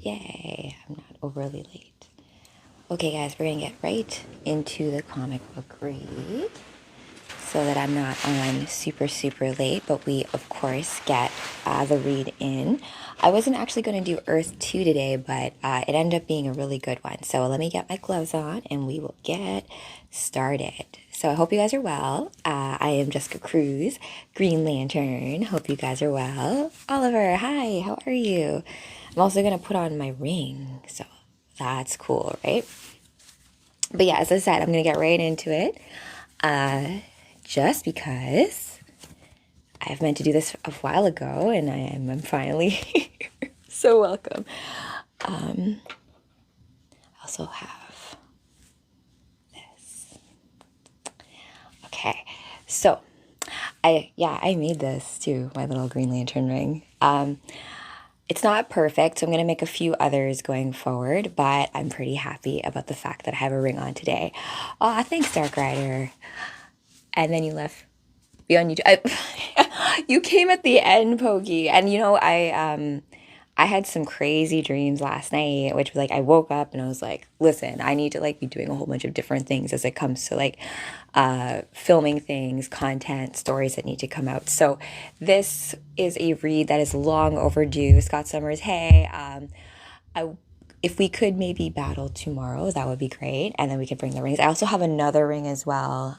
Yay, I'm not overly late. Okay, guys, we're gonna get right into the comic book read so that I'm not on super late, but we, of course, get the read in. I wasn't actually going to do Earth-2 today, but it ended up being a really good one. So let me get my gloves on and we will get started. So I hope you guys are well. I am Jessica Cruz, Green Lantern. Hope you guys are well. Oliver, hi, how are you? I'm also going to put on my ring, so that's cool, right? But yeah, as I said, I'm going to get right into it. Just because I've meant to do this a while ago and I'm finally here. So welcome. I also have this. Okay, so I made this too, my little Green Lantern ring. It's not perfect, so I'm going to make a few others going forward, but I'm pretty happy about the fact that I have a ring on today. Aw, thanks, Dark Rider. And then you left me on YouTube. You came at the end, Pokey. And you know, I had some crazy dreams last night, which was like I woke up and I was like, listen, I need to like be doing a whole bunch of different things as it comes to like filming things, content, stories that need to come out. So this is a read that is long overdue. Scott Summers, hey, if we could maybe battle tomorrow, that would be great. And then we could bring the rings. I also have another ring as well.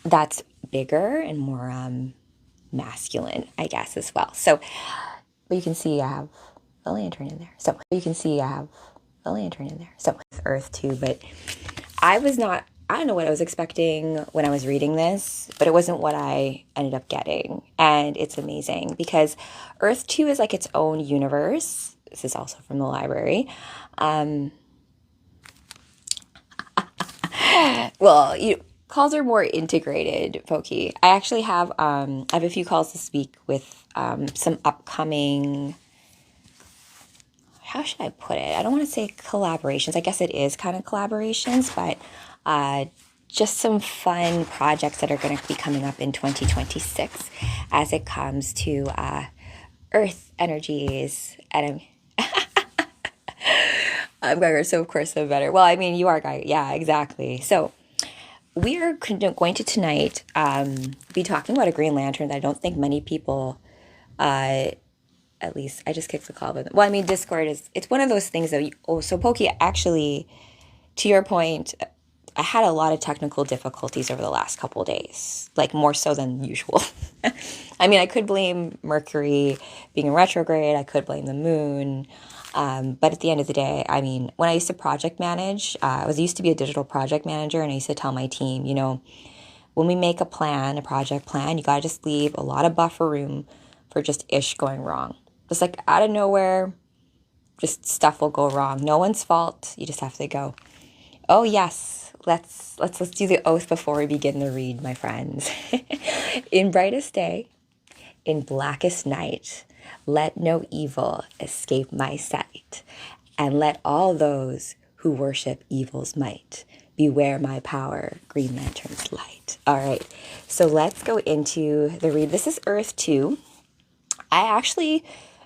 That's bigger and more masculine, I guess, as well. So, but you can see I have the lantern in there. So you can see I have the lantern in there. So Earth-2, but I don't know what I was expecting when I was reading this, but it wasn't what I ended up getting. And it's amazing because Earth-2 is like its own universe. This is also from the library. Well, calls are more integrated, Pokey. I actually have I have a few calls this week with some upcoming, how should I put it? I don't want to say collaborations. I guess it is kind of collaborations, but just some fun projects that are going to be coming up in 2026 as it comes to Earth energies. And I'm Geiger, so of course I'm better. Well, I mean, you are Geiger. Yeah, exactly. So we are going to tonight be talking about a Green Lantern that I don't think many people, at least I just kicked the call. But well, I mean, Discord it's one of those things that so Pokey, actually, to your point, I had a lot of technical difficulties over the last couple of days, like more so than usual. I mean, I could blame Mercury being in retrograde. I could blame the moon. But at the end of the day, I mean, when I used to project manage, I used to be a digital project manager, and I used to tell my team, when we make a plan, a project plan, you got to just leave a lot of buffer room for just ish going wrong. Just like out of nowhere, just stuff will go wrong. No one's fault. You just have to go, oh yes, let's do the oath before we begin the read, my friends. In brightest day, in blackest night, let no evil escape my sight, and let all those who worship evil's might beware my power, Green Lantern's light. All right, so let's go into the read. This is Earth-2. I actually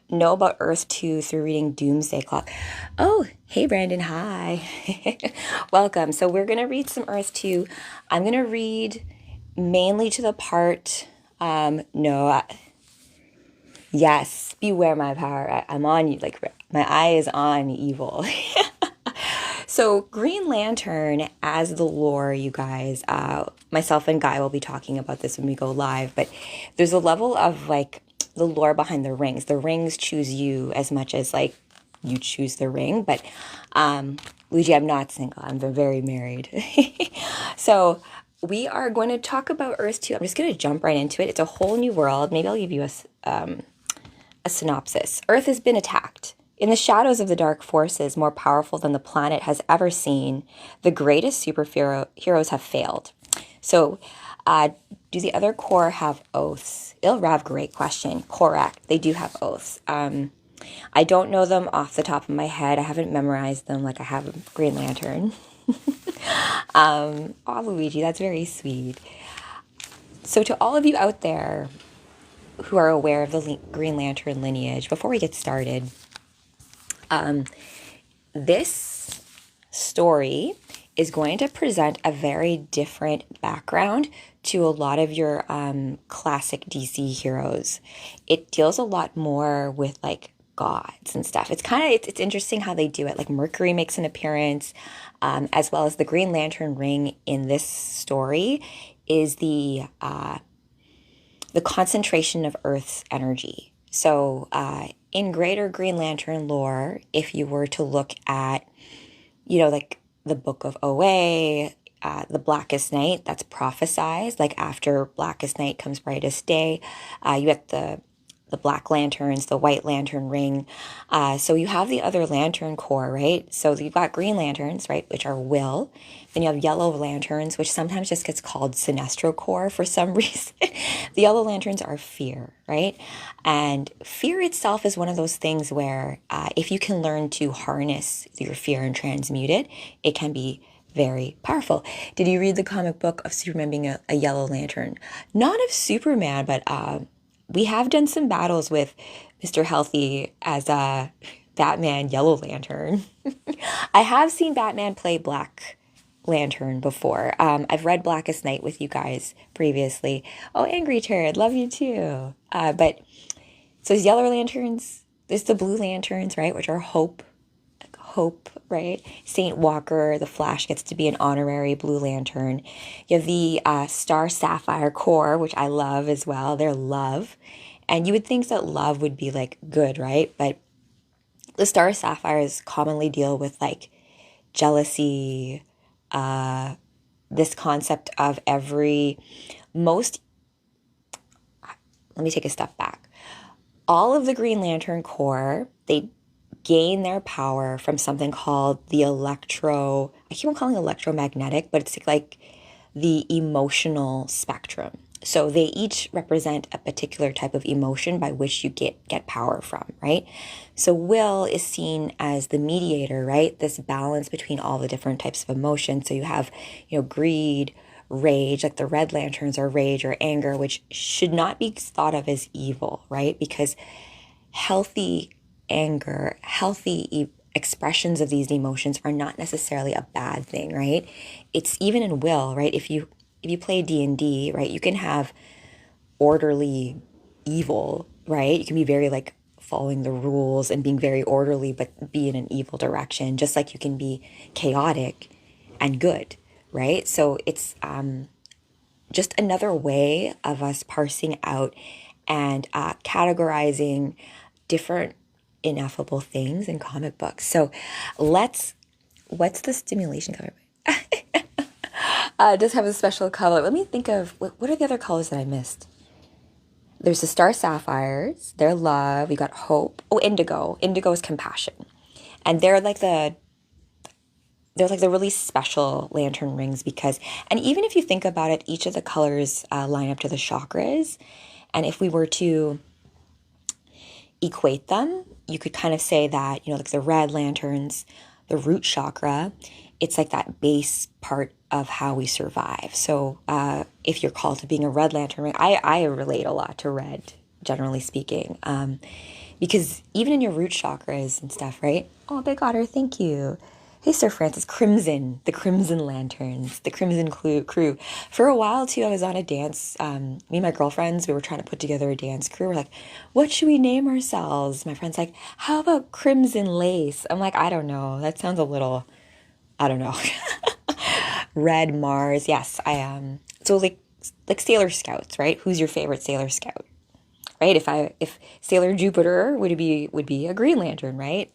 know about Earth-2 through reading Doomsday Clock. Oh, hey Brandon, hi. Welcome. So we're going to read some Earth-2. I'm going to read mainly to the part, yes, beware my power. I'm on you, like my eye is on evil. So Green Lantern, as the lore, you guys, myself and Guy will be talking about this when we go live, but there's a level of like the lore behind the rings. The rings choose you as much as like you choose the ring, but Luigi, I'm not single. I'm very married. So we are going to talk about Earth-2. I'm just going to jump right into it. It's a whole new world. Maybe I'll give you a synopsis. Earth has been attacked. In the shadows of the dark forces, more powerful than the planet has ever seen, the greatest superheroes have failed. So, do the other Corps have oaths? Ilrav, great question. Correct. They do have oaths. I don't know them off the top of my head. I haven't memorized them like I have a Green Lantern. Oh, Luigi, that's very sweet. So to all of you out there who are aware of the Green Lantern lineage, before we get started, This story is going to present a very different background to a lot of your classic DC heroes. It deals a lot more with like gods and stuff. It's interesting how they do it. Like Mercury makes an appearance, as well as the Green Lantern ring in this story is the concentration of Earth's energy. So, in greater Green Lantern lore, if you were to look at, like the Book of OA, the Blackest Night, that's prophesized. Like after Blackest Night comes Brightest Day. You have the Black Lanterns, the White Lantern ring. So you have the other Lantern Corps, right? So you've got Green Lanterns, right, which are will. Then you have Yellow Lanterns, which sometimes just gets called Sinestro Corps for some reason. The Yellow Lanterns are fear, right? And fear itself is one of those things where if you can learn to harness your fear and transmute it, it can be very powerful. Did you read the comic book of Superman being a Yellow Lantern? Not of Superman, but we have done some battles with Mr. Healthy as a Batman Yellow Lantern. I have seen Batman play Black Lantern before. I've read Blackest Night with you guys previously. Oh, Angry Turd, love you too. But so there's Yellow Lanterns, there's the Blue Lanterns, right, which are hope, right? Saint Walker, the Flash gets to be an honorary Blue Lantern. You have the Star Sapphire Corps, which I love as well. They're love. And you would think that love would be like good, right? But the Star Sapphires commonly deal with like jealousy, this concept of let me take a step back. All of the Green Lantern Corps, they gain their power from something called I keep on calling it electromagnetic, but it's like the emotional spectrum. So they each represent a particular type of emotion by which you get power from, right? So will is seen as the mediator, right? This balance between all the different types of emotion. So you have, greed, rage, like the Red Lanterns are rage or anger, which should not be thought of as evil, right? Because healthy anger, expressions of these emotions are not necessarily a bad thing, right? It's even in will, right? If you play D&D, right, you can have orderly evil, right? You can be very like following the rules and being very orderly, but be in an evil direction, just like you can be chaotic and good, right? So it's just another way of us parsing out and categorizing different ineffable things in comic books. So what's the stimulation color? Does have a special color. Let me think of, what are the other colors that I missed? There's the Star Sapphires. They're love. We got hope. Oh, indigo. Indigo is compassion. And they're like the really special lantern rings because, and even if you think about it, each of the colors line up to the chakras. And if we were to equate them, you could kind of say that, like the red lanterns, the root chakra, it's like that base part of how we survive. So if you're called to being a red lantern ring, I relate a lot to red, generally speaking, because even in your root chakras and stuff, right? Oh, Big Otter, thank you. Hey, Sir Francis, Crimson, the Crimson Lanterns, the Crimson Crew. For a while, too, I was on a dance. Me and my girlfriends, we were trying to put together a dance crew. We're like, what should we name ourselves? My friend's like, how about Crimson Lace? I'm like, I don't know. That sounds a little, I don't know. Red Mars. Yes, I am. So like Sailor Scouts, right? Who's your favorite Sailor Scout? Right? If Sailor Jupiter would be a Green Lantern, right?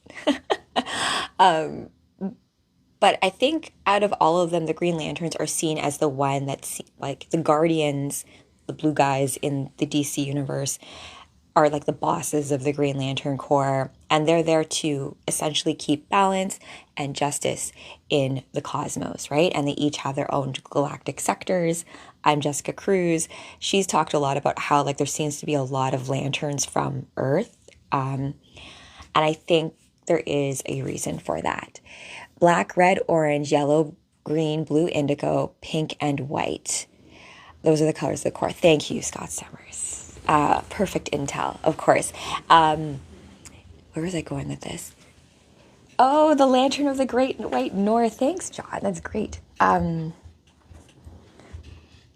But I think out of all of them, the Green Lanterns are seen as the one that's like the Guardians, the blue guys in the DC universe are like the bosses of the Green Lantern Corps. And they're there to essentially keep balance and justice in the cosmos, right? And they each have their own galactic sectors. I'm Jessica Cruz. She's talked a lot about how like there seems to be a lot of lanterns from Earth. And I think there is a reason for that. Black, red, orange, yellow, green, blue, indigo, pink, and white. Those are the colors of the core. Thank you, Scott Summers. Perfect intel, of course. Where was I going with this? Oh, the Lantern of the Great White North. Thanks, John. That's great.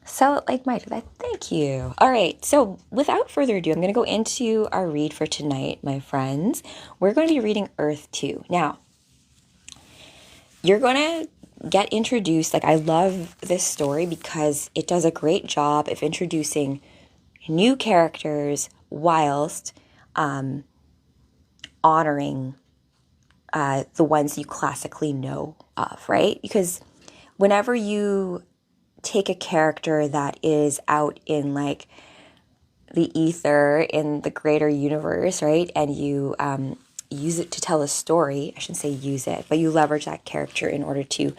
Sell it like Mike. Thank you. All right. So without further ado, I'm going to go into our read for tonight, my friends. We're going to be reading Earth-2. Now, you're going to get introduced. Like, I love this story because it does a great job of introducing new characters whilst honoring the ones you classically know of, right? Because whenever you take a character that is out in like the ether in the greater universe, right, and you use it to tell a story, I shouldn't say use it, but you leverage that character in order to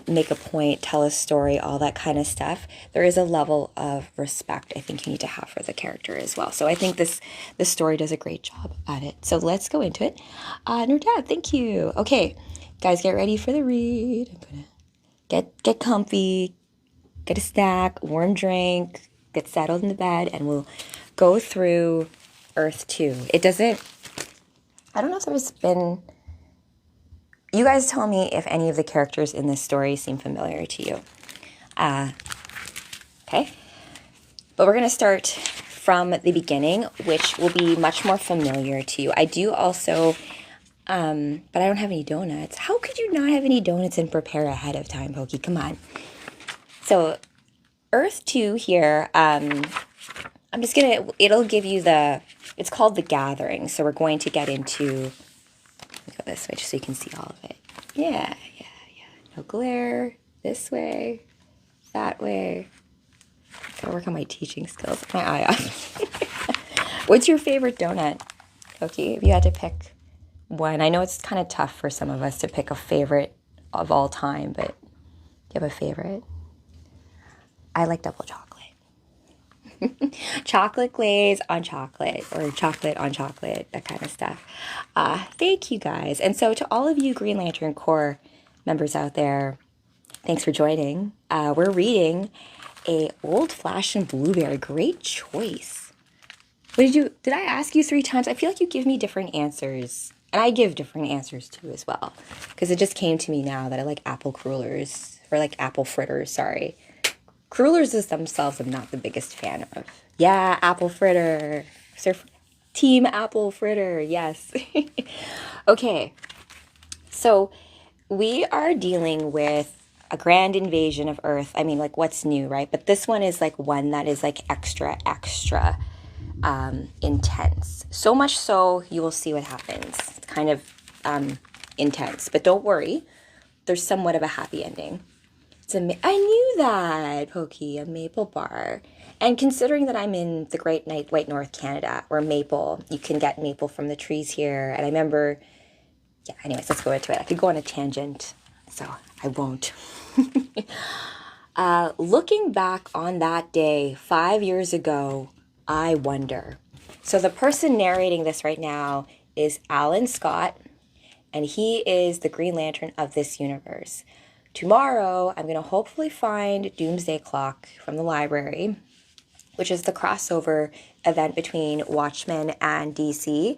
make a point, tell a story, all that kind of stuff, there is a level of respect I think you need to have for the character as well. So I think this story does a great job at it. So let's go into it. Nerdad, thank you. Okay, guys, get ready for the read. I'm gonna get comfy, get a snack, warm drink, get settled in the bed, and we'll go through Earth-2. It doesn't, I don't know if there's been, you guys tell me if any of the characters in this story seem familiar to you. Okay. But we're going to start from the beginning, which will be much more familiar to you. I do also, but I don't have any donuts. How could you not have any donuts and prepare ahead of time, Pokey? Come on. So Earth-2 here, I'm just going to, it'll give you it's called The Gathering. So we're going to get into, let me go this way just so you can see all of it. Yeah. No glare. This way. That way. Gotta work on my teaching skills. My eye off. What's your favorite donut, Pokey? If you had to pick one. I know it's kind of tough for some of us to pick a favorite of all time, but do you have a favorite? I like double chocolate. Chocolate glaze on chocolate, or chocolate on chocolate, that kind of stuff. Thank you guys. And so to all of you Green Lantern Corps members out there, thanks for joining. We're reading a Old Fashioned Blueberry. Great choice. Did I ask you 3 times? I feel like you give me different answers. And I give different answers too as well. Because it just came to me now that I like apple crullers, or like apple fritters, sorry. Crullers is themselves I'm not the biggest fan of. Yeah, apple fritter. Team apple fritter, yes. Okay, so we are dealing with a grand invasion of Earth. I mean, like, what's new, right? But this one is like one that is like extra intense. So much so, you will see what happens. It's kind of intense, but don't worry. There's somewhat of a happy ending. I knew that, Pokey, a maple bar. And considering that I'm in the Great White North, Canada, where maple, you can get maple from the trees here. And I remember, yeah, anyways, let's go into it. I could go on a tangent, so I won't. Looking back on that day 5 years ago, I wonder. So the person narrating this right now is Alan Scott, and he is the Green Lantern of this universe. Tomorrow, I'm going to hopefully find Doomsday Clock from the library, which is the crossover event between Watchmen and DC.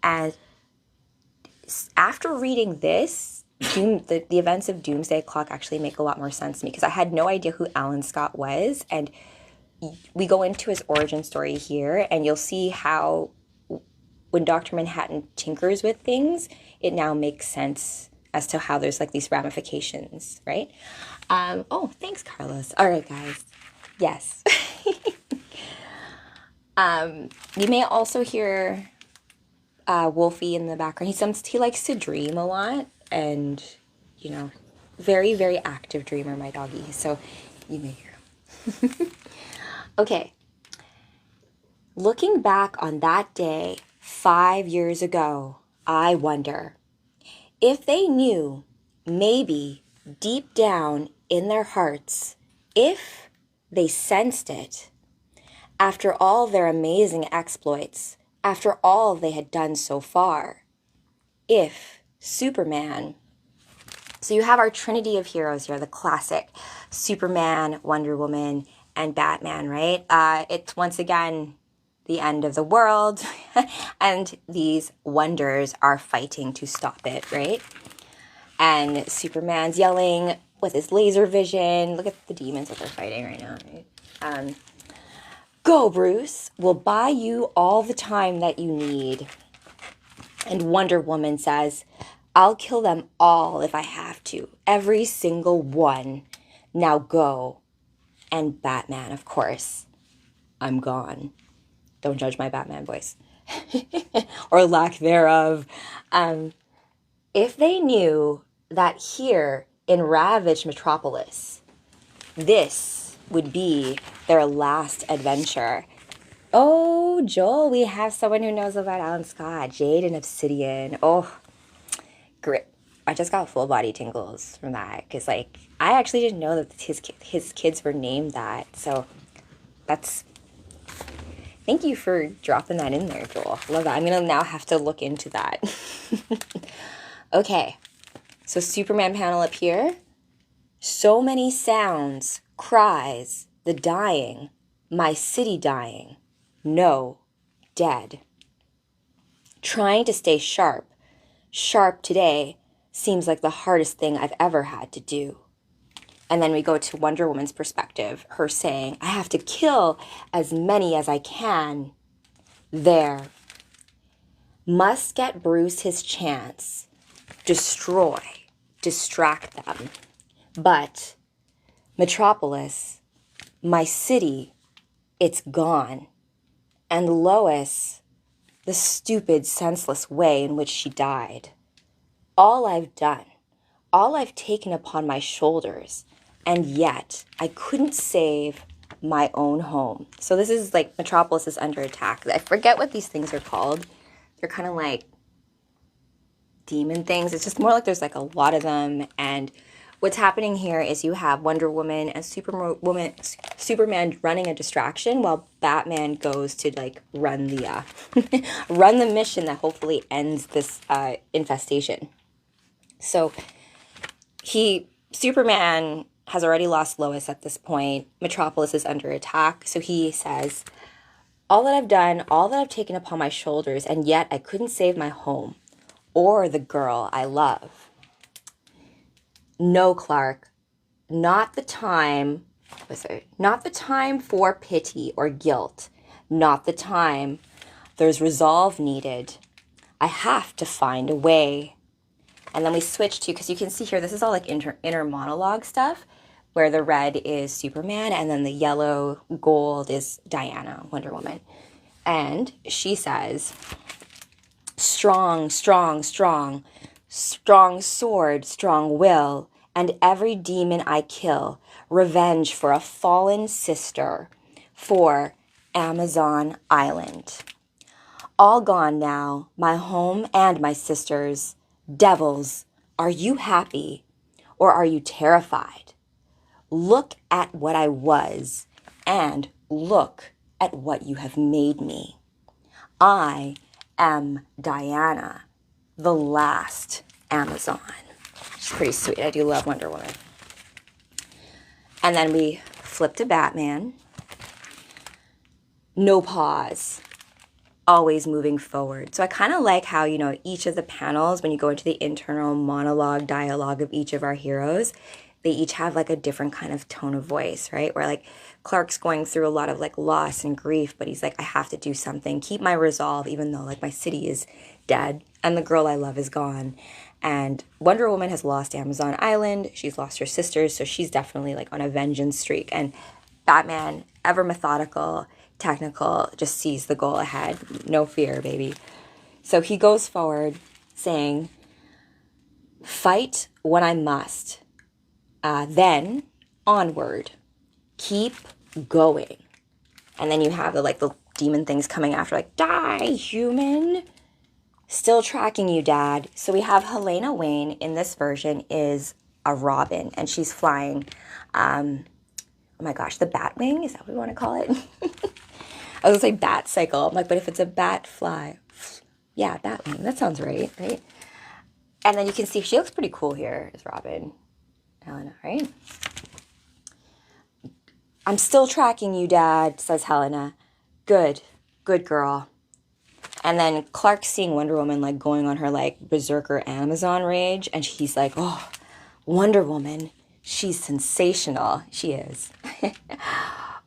And after reading this, the events of Doomsday Clock actually make a lot more sense to me, because I had no idea who Alan Scott was. And we go into his origin story here, and you'll see how when Dr. Manhattan tinkers with things, it now makes sense as to how there's like these ramifications, right? Oh, thanks, Carlos. All right, guys. Yes. You may also hear Wolfie in the background. He likes to dream a lot, and you know, very, very active dreamer, my doggy. So you may hear him. Okay. Looking back on that day 5 years ago, I wonder if they knew, maybe deep down in their hearts, if they sensed it, after all their amazing exploits, after all they had done so far, if Superman, so you have our trinity of heroes here, the classic Superman, Wonder Woman, and Batman, right? It's once again the end of the world, and these wonders are fighting to stop it, right? And Superman's yelling with his laser vision. Look at the demons that they're fighting right now, right? Go, Bruce. We'll buy you all the time that you need. And Wonder Woman says, I'll kill them all if I have to. Every single one. Now go. And Batman, of course. I'm gone. Don't judge my Batman voice. Or lack thereof. If they knew that here in ravaged Metropolis, this would be their last adventure. Oh, Joel, we have someone who knows about Alan Scott. Jade and Obsidian. Oh, great. I just got full body tingles from that. Because, like, I actually didn't know that his kids were named that. So, that's... Thank you for dropping that in there, Joel. Love that. I'm going to now have to look into that. Okay. So, Superman panel up here. So many sounds, cries, the dying, my city dying. No, dead. Trying to stay sharp. Sharp today seems like the hardest thing I've ever had to do. And then we go to Wonder Woman's perspective, her saying, I have to kill as many as I can. There. Must get Bruce his chance. Destroy. Distract them. But Metropolis, my city, it's gone. And Lois, the stupid, senseless way in which she died. All I've done, all I've taken upon my shoulders, and yet I couldn't save my own home. So this is like Metropolis is under attack. I forget what these things are called. They're kind of like demon things. It's just more like there's like a lot of them. And what's happening here is you have Wonder Woman and Superman running a distraction while Batman goes to like run the run the mission that hopefully ends this infestation. So Superman has already lost Lois at this point. Metropolis is under attack. So he says, all that I've done, all that I've taken upon my shoulders, and yet I couldn't save my home or the girl I love. No, Clark, not the time for pity or guilt. Not the time. There's resolve needed. I have to find a way. And then we switch to, because you can see here, this is all like inner monologue stuff, where the red is Superman and then the yellow gold is Diana, Wonder Woman. And she says, strong, strong, strong, strong sword, strong will, and every demon I kill, revenge for a fallen sister, for Amazon Island. All gone now, my home and my sisters. Devils, are you happy or are you terrified? Look at what I was and look at what you have made me. I am Diana, the last Amazon. She's pretty sweet. I do love Wonder Woman. And then we flip to Batman. No pause. Always moving forward. So I kind of like how, you know, each of the panels, when you go into the internal monologue, dialogue of each of our heroes, they each have like a different kind of tone of voice, right? Where like Clark's going through a lot of like loss and grief, but he's like, I have to do something, keep my resolve, even though like my city is dead and the girl I love is gone. And Wonder Woman has lost Amazon Island. She's lost her sisters. So she's definitely like on a vengeance streak. And Batman, ever methodical, technical, just sees the goal ahead. No fear, baby. So he goes forward saying, fight when I must. Then onward. Keep going. And then you have the demon things coming after, like, die, human. Still tracking you, Dad. So we have Helena Wayne in this version is a Robin, and she's flying, oh my gosh, the Batwing? Is that what we want to call it? I was going to say bat cycle. I'm like, but if it's a bat fly, yeah, Batwing. That sounds right? And then you can see she looks pretty cool here as Robin. Helena, right? I'm still tracking you, Dad, says Helena. Good. good girl. And then Clark's seeing Wonder Woman like going on her like berserker Amazon rage, and he's like, oh, Wonder Woman, she's sensational. She is.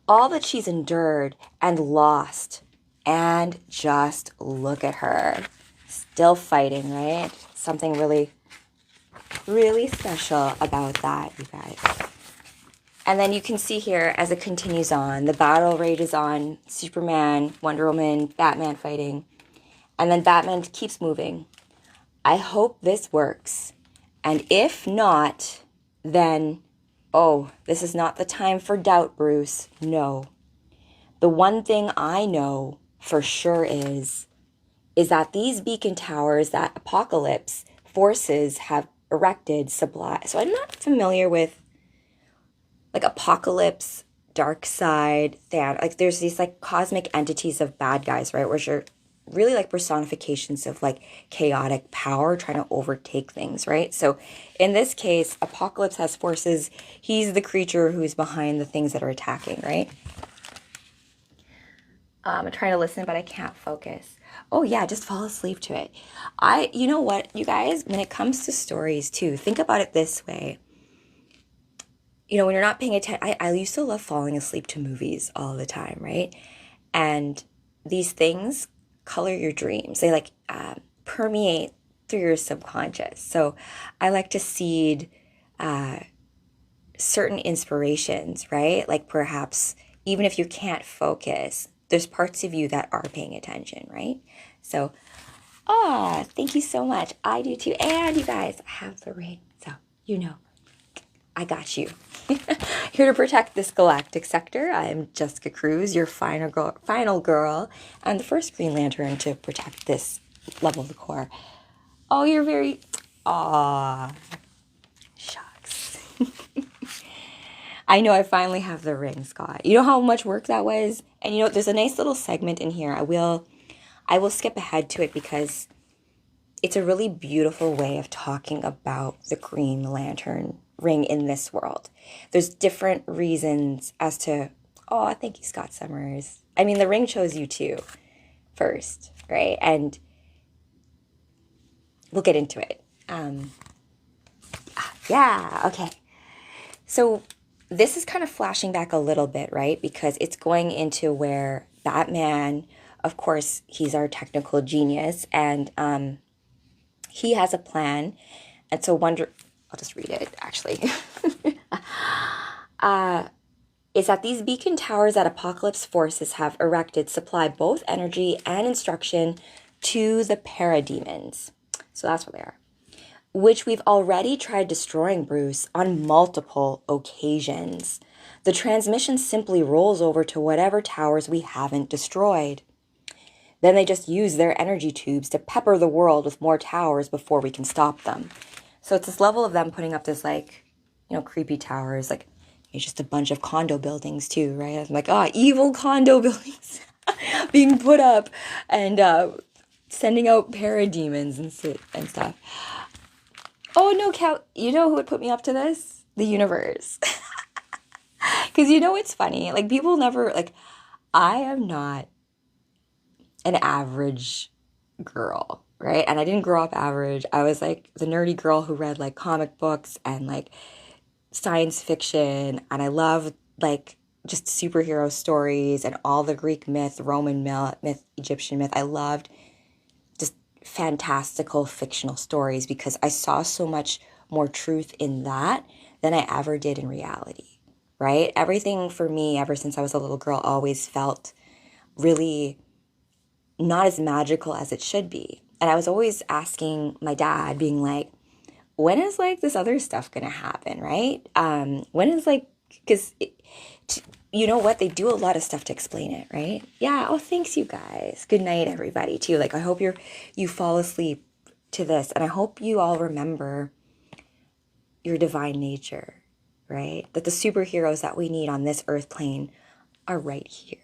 All that she's endured and lost, and just look at her. Still fighting, right? Something really, really special about that, you guys. And then you can see here as it continues on, the battle rages on. Superman, Wonder Woman, Batman fighting. And then Batman keeps moving. I hope this works. And if not, then, oh, this is not the time for doubt, Bruce. No. The one thing I know for sure is that these beacon towers that Apocalypse forces have erected supply. So I'm not familiar with like Apocalypse, Darkseid, Thanos. Like there's these like cosmic entities of bad guys, right? Which are really like personifications of like chaotic power trying to overtake things, right? So in this case, Apocalypse has forces. He's the creature who's behind the things that are attacking, right? I'm trying to listen, but I can't focus. Oh yeah, just fall asleep to it. You know what, you guys, when it comes to stories too, think about it this way. You know, when you're not paying attention, I used to love falling asleep to movies all the time, right? And these things color your dreams. They like permeate through your subconscious. So I like to seed certain inspirations, right? Like perhaps even if you can't focus, there's parts of you that are paying attention, right? So, thank you so much. I do too. And you guys, I have the ring. So, you know, I got you. Here to protect this galactic sector, I am Jessica Cruz, your final girl, and the first Green Lantern to protect this level of the core. Oh, you're very... Aw. Shucks. I know I finally have the ring, Scott. You know how much work that was? And you know, there's a nice little segment in here. I will skip ahead to it because it's a really beautiful way of talking about the Green Lantern ring in this world. There's different reasons as to, oh, thank you, Scott Summers. I mean, the ring chose you too, first, right? And we'll get into it. Yeah, okay. So this is kind of flashing back a little bit, right? Because it's going into where Batman, of course, he's our technical genius, and he has a plan. And so I'll just read it, actually. Is that these beacon towers that Apocalypse forces have erected supply both energy and instruction to the parademons. So that's what they are. Which we've already tried destroying, Bruce, on multiple occasions. The transmission simply rolls over to whatever towers we haven't destroyed. Then they just use their energy tubes to pepper the world with more towers before we can stop them. So it's this level of them putting up this, like, you know, creepy towers. Like, it's just a bunch of condo buildings, too, right? I'm like, evil condo buildings being put up and sending out parademons and stuff. Oh, no, Cal, you know who would put me up to this? The universe. Because you know what's funny? Like, people never, like, I am not an average girl, right? And I didn't grow up average. I was, like, the nerdy girl who read, like, comic books and, like, science fiction. And I loved, like, just superhero stories and all the Greek myth, Roman myth, Egyptian myth. I loved just fantastical fictional stories because I saw so much more truth in that than I ever did in reality, right? Everything for me, ever since I was a little girl, always felt really not as magical as it should be. And I was always asking my dad, being like, when is, like, this other stuff gonna happen, right? When is, like, because you know what? They do a lot of stuff to explain it, right? Yeah. Oh, thanks, you guys. Good night, everybody, too. Like, I hope you fall asleep to this. And I hope you all remember your divine nature, right? That the superheroes that we need on this earth plane are right here.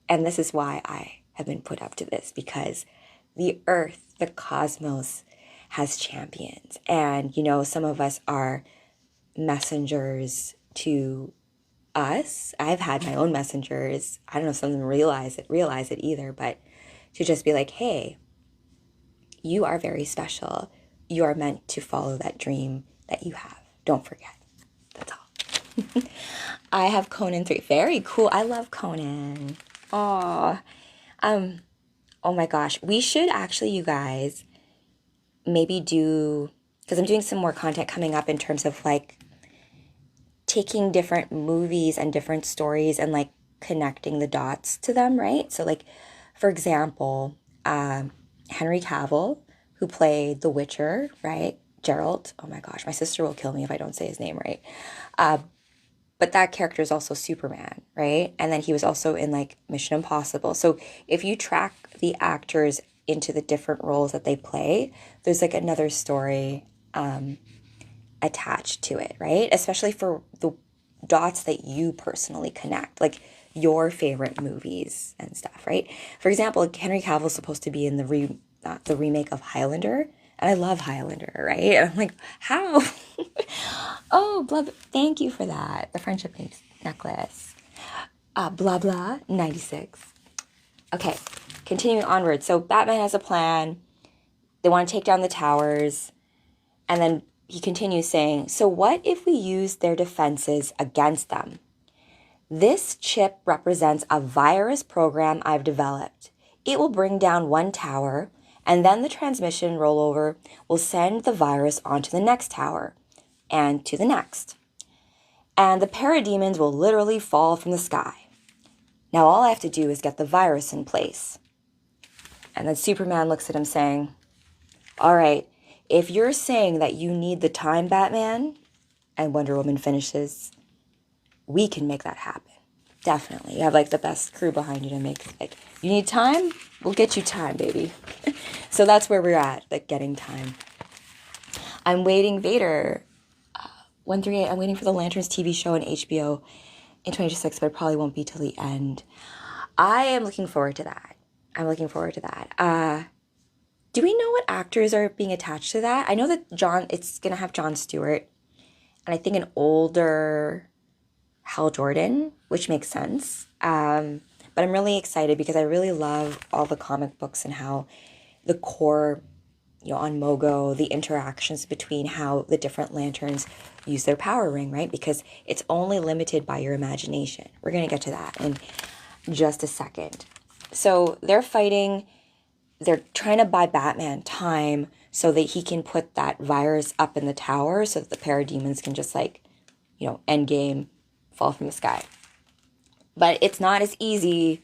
And this is why I have been put up to this, because the earth, the cosmos, has champions. And, you know, some of us are messengers to us, I've had my own messengers. I don't know if some of them realize it either, but to just be like, hey, you are very special. You are meant to follow that dream that you have. Don't forget. That's all. I have Conan 3. Very cool. I love Conan. Aw. Oh my gosh. We should actually, you guys, maybe do, because I'm doing some more content coming up in terms of like taking different movies and different stories and like connecting the dots to them, right? So like, for example, Henry Cavill, who played The Witcher, right? Geralt. Oh my gosh, my sister will kill me if I don't say his name right. But that character is also Superman, right? And then he was also in like Mission Impossible. So if you track the actors into the different roles that they play, there's like another story attached to it, right? Especially for the dots that you personally connect, like your favorite movies and stuff, right? For example, Henry Cavill's supposed to be in the remake of Highlander, and I love Highlander, right? And I'm like, how? Oh, blah, blah, thank you for that. The friendship necklace. Blah, blah, 96. Okay, continuing onward. So Batman has a plan. They want to take down the towers. And then he continues saying, so what if we use their defenses against them? This chip represents a virus program I've developed. It will bring down one tower, and then the transmission rollover will send the virus onto the next tower, and to the next. And the parademons will literally fall from the sky. Now all I have to do is get the virus in place. And then Superman looks at him saying, all right, if you're saying that you need the time, Batman, and Wonder Woman finishes, we can make that happen. Definitely. You have like the best crew behind you to make, like, you need time? We'll get you time, baby. So that's where we're at, like getting time. I'm waiting, Vader, 138, I'm waiting for the Lanterns TV show on HBO in 2026, but it probably won't be till the end. I am looking forward to that. Do we know what actors are being attached to that? I know that it's going to have Jon Stewart, and I think an older Hal Jordan, which makes sense. But I'm really excited because I really love all the comic books and how the core, on Mogo, the interactions between how the different lanterns use their power ring, right? Because it's only limited by your imagination. We're going to get to that in just a second. So they're fighting. They're trying to buy Batman time so that he can put that virus up in the tower so that the parademons can just end game, fall from the sky. But it's not as easy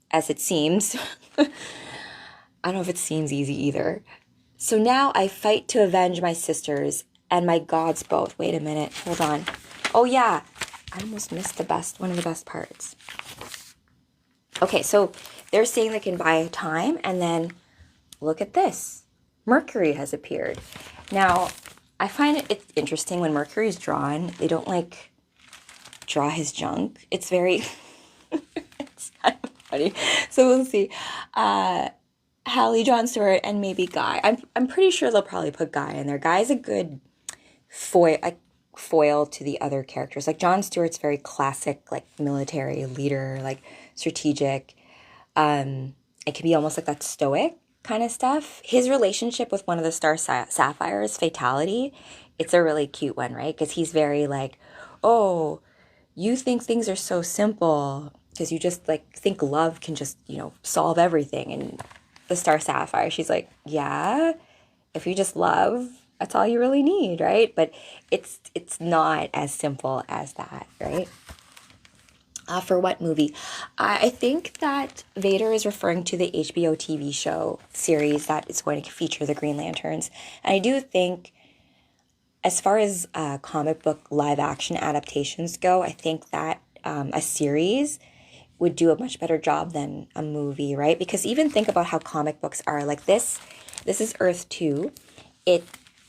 as it seems. I don't know if it seems easy either. So now I fight to avenge my sisters and my gods both. Wait a minute. Hold on. Oh, yeah. I almost missed one of the best parts. Okay, so they're saying they can buy time, and then look at this. Mercury has appeared. Now, I find it's interesting when Mercury is drawn, they don't, draw his junk. It's very... it's kind of funny. So we'll see. Hallie, Jon Stewart, and maybe Guy. I'm pretty sure they'll probably put Guy in there. Guy's a good foil to the other characters. Like Jon Stewart's very classic, military leader, strategic. It can be almost like that stoic kind of stuff. His relationship with one of the Star Sapphires, Fatality, it's a really cute one, right? Because he's very oh, you think things are so simple because you just think love can just, solve everything. And the Star Sapphire, she's like, yeah, if you just love, that's all you really need, right? But it's not as simple as that, right? For what movie? I think that Vader is referring to the HBO TV show series that is going to feature the Green Lanterns. And I do think, as far as comic book live action adaptations go, I think that a series would do a much better job than a movie, right? Because even think about how comic books are. This is Earth-2. It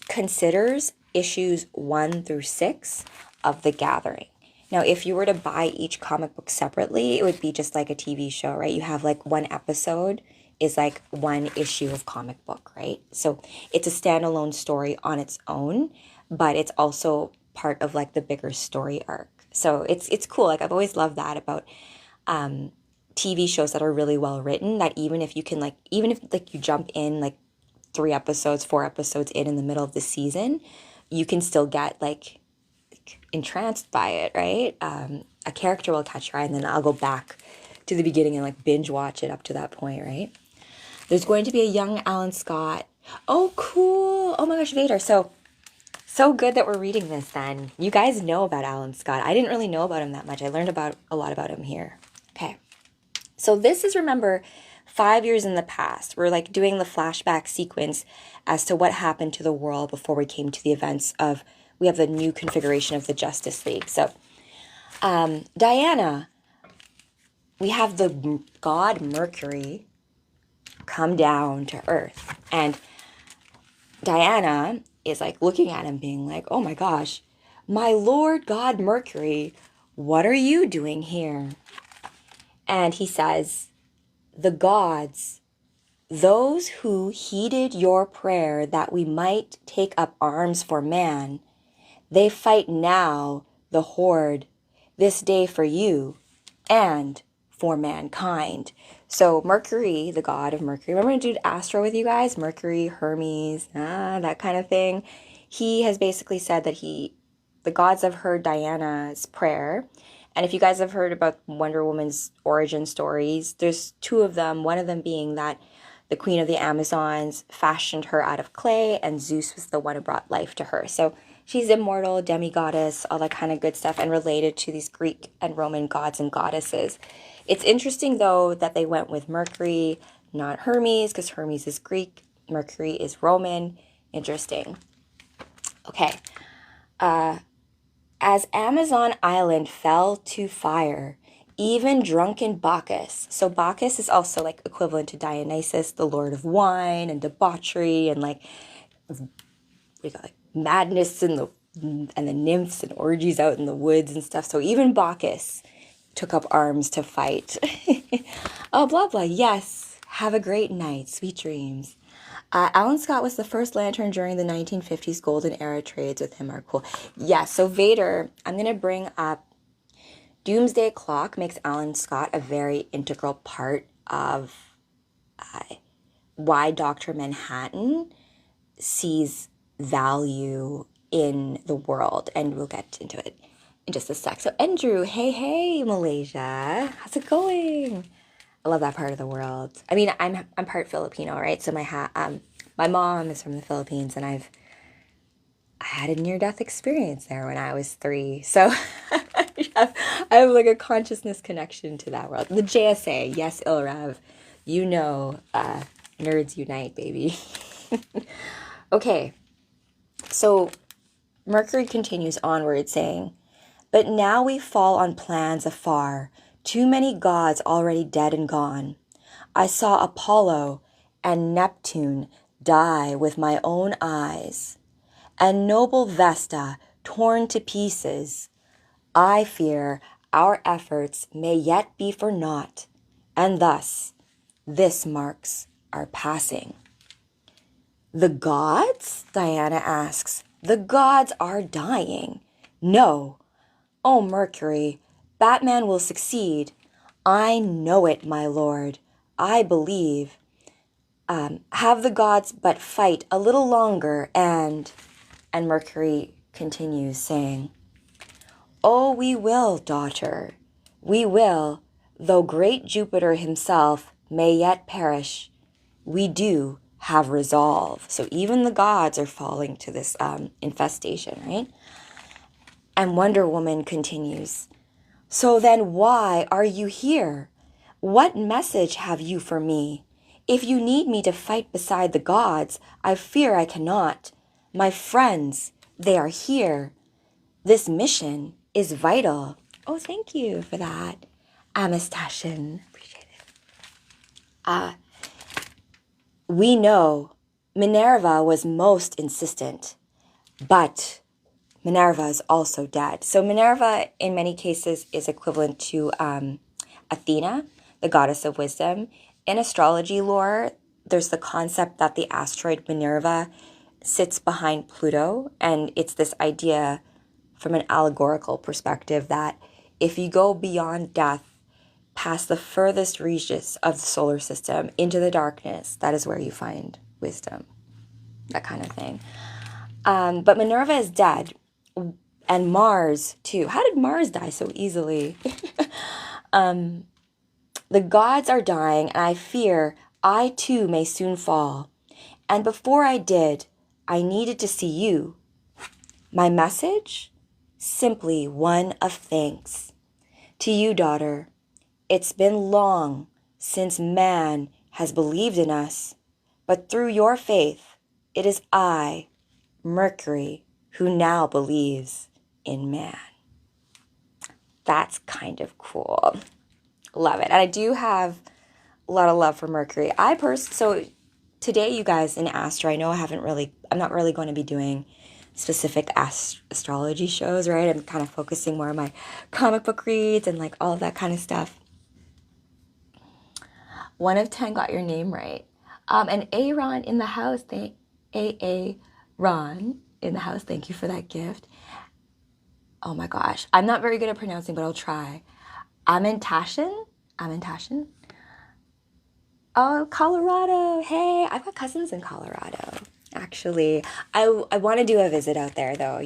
considers issues 1 through 6 of The Gathering. Now, if you were to buy each comic book separately, it would be just like a TV show, right? You have one episode is one issue of comic book, right? So it's a standalone story on its own, but it's also part of the bigger story arc. So it's cool. Like I've always loved that about TV shows that are really well written, that even if you can like, even if like you jump in like 3 episodes, 4 episodes in the middle of the season, you can still get like entranced by it, right? A character will catch your eye, and then I'll go back to the beginning and like binge watch it up to that point, right? There's going to be a young Alan Scott. Oh, cool. Oh my gosh, Vader. So good that we're reading this then. You guys know about Alan Scott. I didn't really know about him that much. I learned about a lot about him here. Okay. So this is, remember, 5 years in the past. We're like doing the flashback sequence as to what happened to the world before we came to the events of, we have the new configuration of the Justice League. So Diana, we have the god Mercury come down to Earth. And Diana is like looking at him being like, oh my gosh, my Lord God Mercury, what are you doing here? And he says, the gods, those who heeded your prayer that we might take up arms for man, they fight now the horde, this day for you and for mankind. So Mercury, the god of Mercury, remember I did Astro with you guys? Mercury, Hermes, that kind of thing. He has basically said that the gods have heard Diana's prayer. And if you guys have heard about Wonder Woman's origin stories, there's two of them. One of them being that the queen of the Amazons fashioned her out of clay, and Zeus was the one who brought life to her. So she's immortal, demigoddess, all that kind of good stuff, and related to these Greek and Roman gods and goddesses. It's interesting, though, that they went with Mercury, not Hermes, because Hermes is Greek, Mercury is Roman. Interesting. Okay. As Amazon Island fell to fire, even drunken Bacchus. So Bacchus is also like equivalent to Dionysus, the lord of wine and debauchery and like we got like madness and the nymphs and orgies out in the woods and stuff. So even Bacchus took up arms to fight. Oh, blah blah. Yes. Have a great night. Sweet dreams. Alan Scott was the first Lantern during the 1950s golden era. Trades with him are cool. Yeah, so Vader, I'm going to bring up Doomsday Clock makes Alan Scott a very integral part of why Dr. Manhattan sees value in the world. And we'll get into it in just a sec. So Andrew, hey, Malaysia. How's it going? I love that part of the world. I mean, I'm part Filipino, right? So my mom is from the Philippines, and I had a near-death experience there when I was 3. So I have like a consciousness connection to that world. The JSA, yes, Ilrav, you know, nerds unite, baby. Okay, so Mercury continues onward, saying, "But now we fall on plans afar. Too many gods already dead and gone. I saw Apollo and Neptune die with my own eyes, and noble Vesta torn to pieces. I fear our efforts may yet be for naught, and thus this marks our passing." "The gods?" Diana asks. "The gods are dying." "No. Oh, Mercury, Batman will succeed. I know it, my lord. I believe. Have the gods but fight a little longer and Mercury continues saying, "Oh, we will, daughter. We will, though great Jupiter himself may yet perish. We do have resolve." So even the gods are falling to this infestation, right? And Wonder Woman continues, "So then why are you here? What message have you for me? If you need me to fight beside the gods, I fear I cannot. My friends, they are here. This mission is vital." Oh, thank you for that, Amistashin. Appreciate it. We know Minerva was most insistent, but Minerva is also dead. So Minerva, in many cases, is equivalent to Athena, the goddess of wisdom. In astrology lore, there's the concept that the asteroid Minerva sits behind Pluto, and it's this idea from an allegorical perspective that if you go beyond death, past the furthest reaches of the solar system into the darkness, that is where you find wisdom, that kind of thing. But Minerva is dead, and Mars too. How did Mars die so easily? The gods are dying, and I fear I too may soon fall. And before I did, I needed to see you. My message? Simply one of thanks. To you, daughter, it's been long since man has believed in us, but through your faith, it is I, Mercury, who now believes in man. That's kind of cool. Love it. And I do have a lot of love for Mercury. So today, you guys, in Astro, I know I'm not really going to be doing specific astrology shows, right? I'm kind of focusing more on my comic book reads and like all of that kind of stuff. 1 of 10 got your name right. And Aaron in the house, Ron in the house, thank you for that gift. Oh my gosh, I'm not very good at pronouncing, but I'll try. Amintashen? Oh, Colorado. Hey, I've got cousins in Colorado, actually. I want to do a visit out there, though,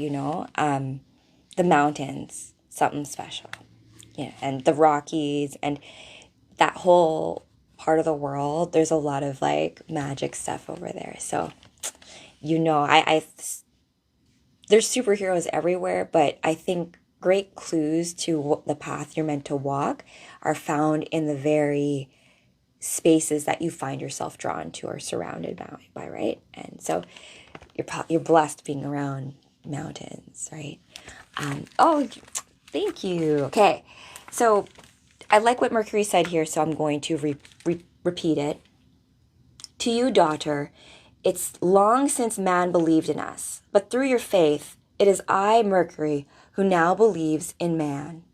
the mountains, something special. Yeah, and the Rockies and that whole part of the world, there's a lot of like magic stuff over there. So, there's superheroes everywhere, but I think great clues to the path you're meant to walk are found in the very spaces that you find yourself drawn to or surrounded by, right? And so you're blessed being around mountains, right? Oh, thank you. Okay, so I like what Mercury said here, so I'm going to repeat it. To you, daughter, it's long since man believed in us, but through your faith, it is I, Mercury, who now believes in man.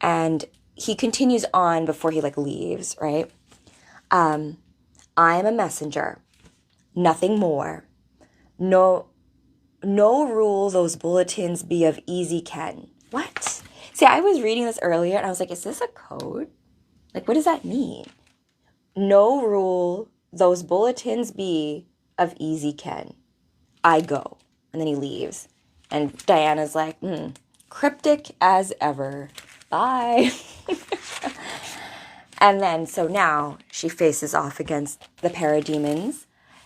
And he continues on before he leaves, right? I am a messenger, nothing more. No rule those bulletins be of easy ken. What? See, I was reading this earlier and I was like, is this a code? Like, what does that mean? No rule those bulletins be of easy ken. I go. And then he leaves. And Diana's like, cryptic as ever. Bye. And then, so now she faces off against the parademons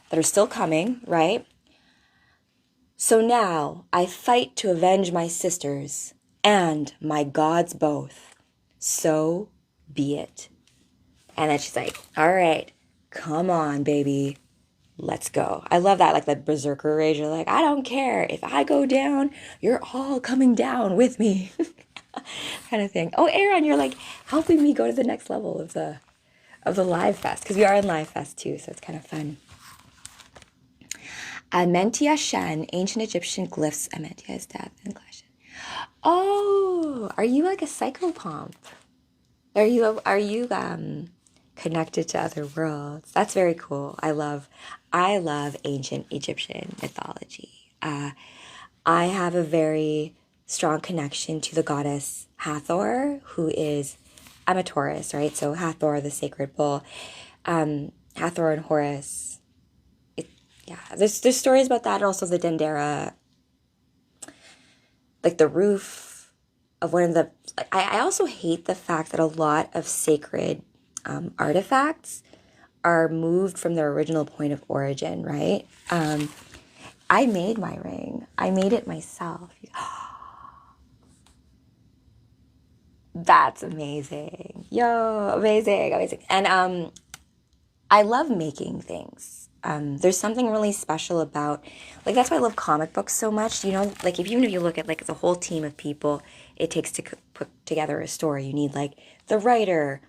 that are still coming, right? So now I fight to avenge my sisters and my gods both. So be it. And then she's like, all right, come on, baby. Let's go. I love that, like that berserker rage. You're like, I don't care. If I go down, you're all coming down with me. Kind of thing. Oh, Aaron, you're like helping me go to the next level of the Live Fest, because we are in Live Fest too, so it's kind of fun. Amentia Shen, ancient Egyptian glyphs. Amentia is death and clash. Oh, are you like a psychopomp? Are you connected to other worlds? That's very cool. I love ancient Egyptian mythology. I have a very strong connection to the goddess Hathor, who is, I'm a Taurus, right? So Hathor, the sacred bull, Hathor and Horus. There's stories about that, and also the Dendera, like the roof of one of the. I also hate the fact that a lot of sacred artifacts are moved from their original point of origin, right? I made my ring. I made it myself. That's amazing. Yo, amazing. And I love making things. There's something really special about, like, that's why I love comic books so much. Like, even if you look at, like, the whole team of people it takes to put together a story, you need, like, the writer,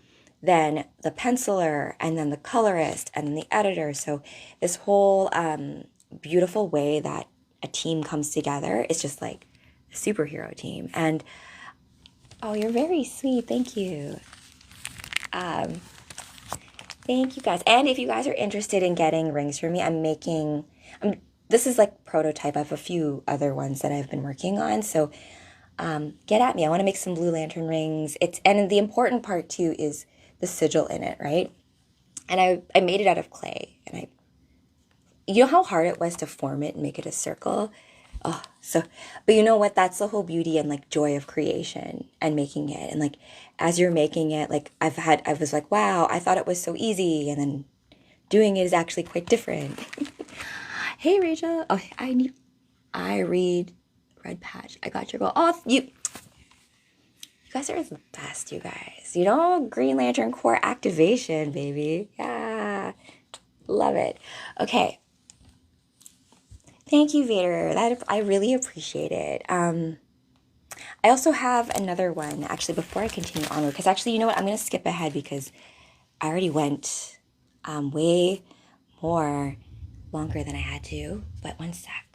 then the penciler, and then the colorist, and then the editor. So this whole beautiful way that a team comes together is just, like, a superhero team. And, oh, you're very sweet. Thank you. Thank you guys. And if you guys are interested in getting rings from me, I'm this is like prototype. I have a few other ones that I've been working on. So get at me. I want to make some blue lantern rings. And the important part too is the sigil in it, right? And I made it out of clay, and you know how hard it was to form it and make it a circle? Oh, so, but you know what? That's the whole beauty and like joy of creation and making it. And like, as you're making it, like I was like, wow, I thought it was so easy. And then doing it is actually quite different. Hey, Rachel. Oh, I read Red Patch. I got your goal. Oh, you guys are the best, you guys. You know, Green Lantern Corps activation, baby. Yeah. Love it. Okay. Thank you, Vader. That I really appreciate it. I also have another one, actually, before I continue onward, because actually, you know what? I'm going to skip ahead because I already went way more longer than I had to. But one sec.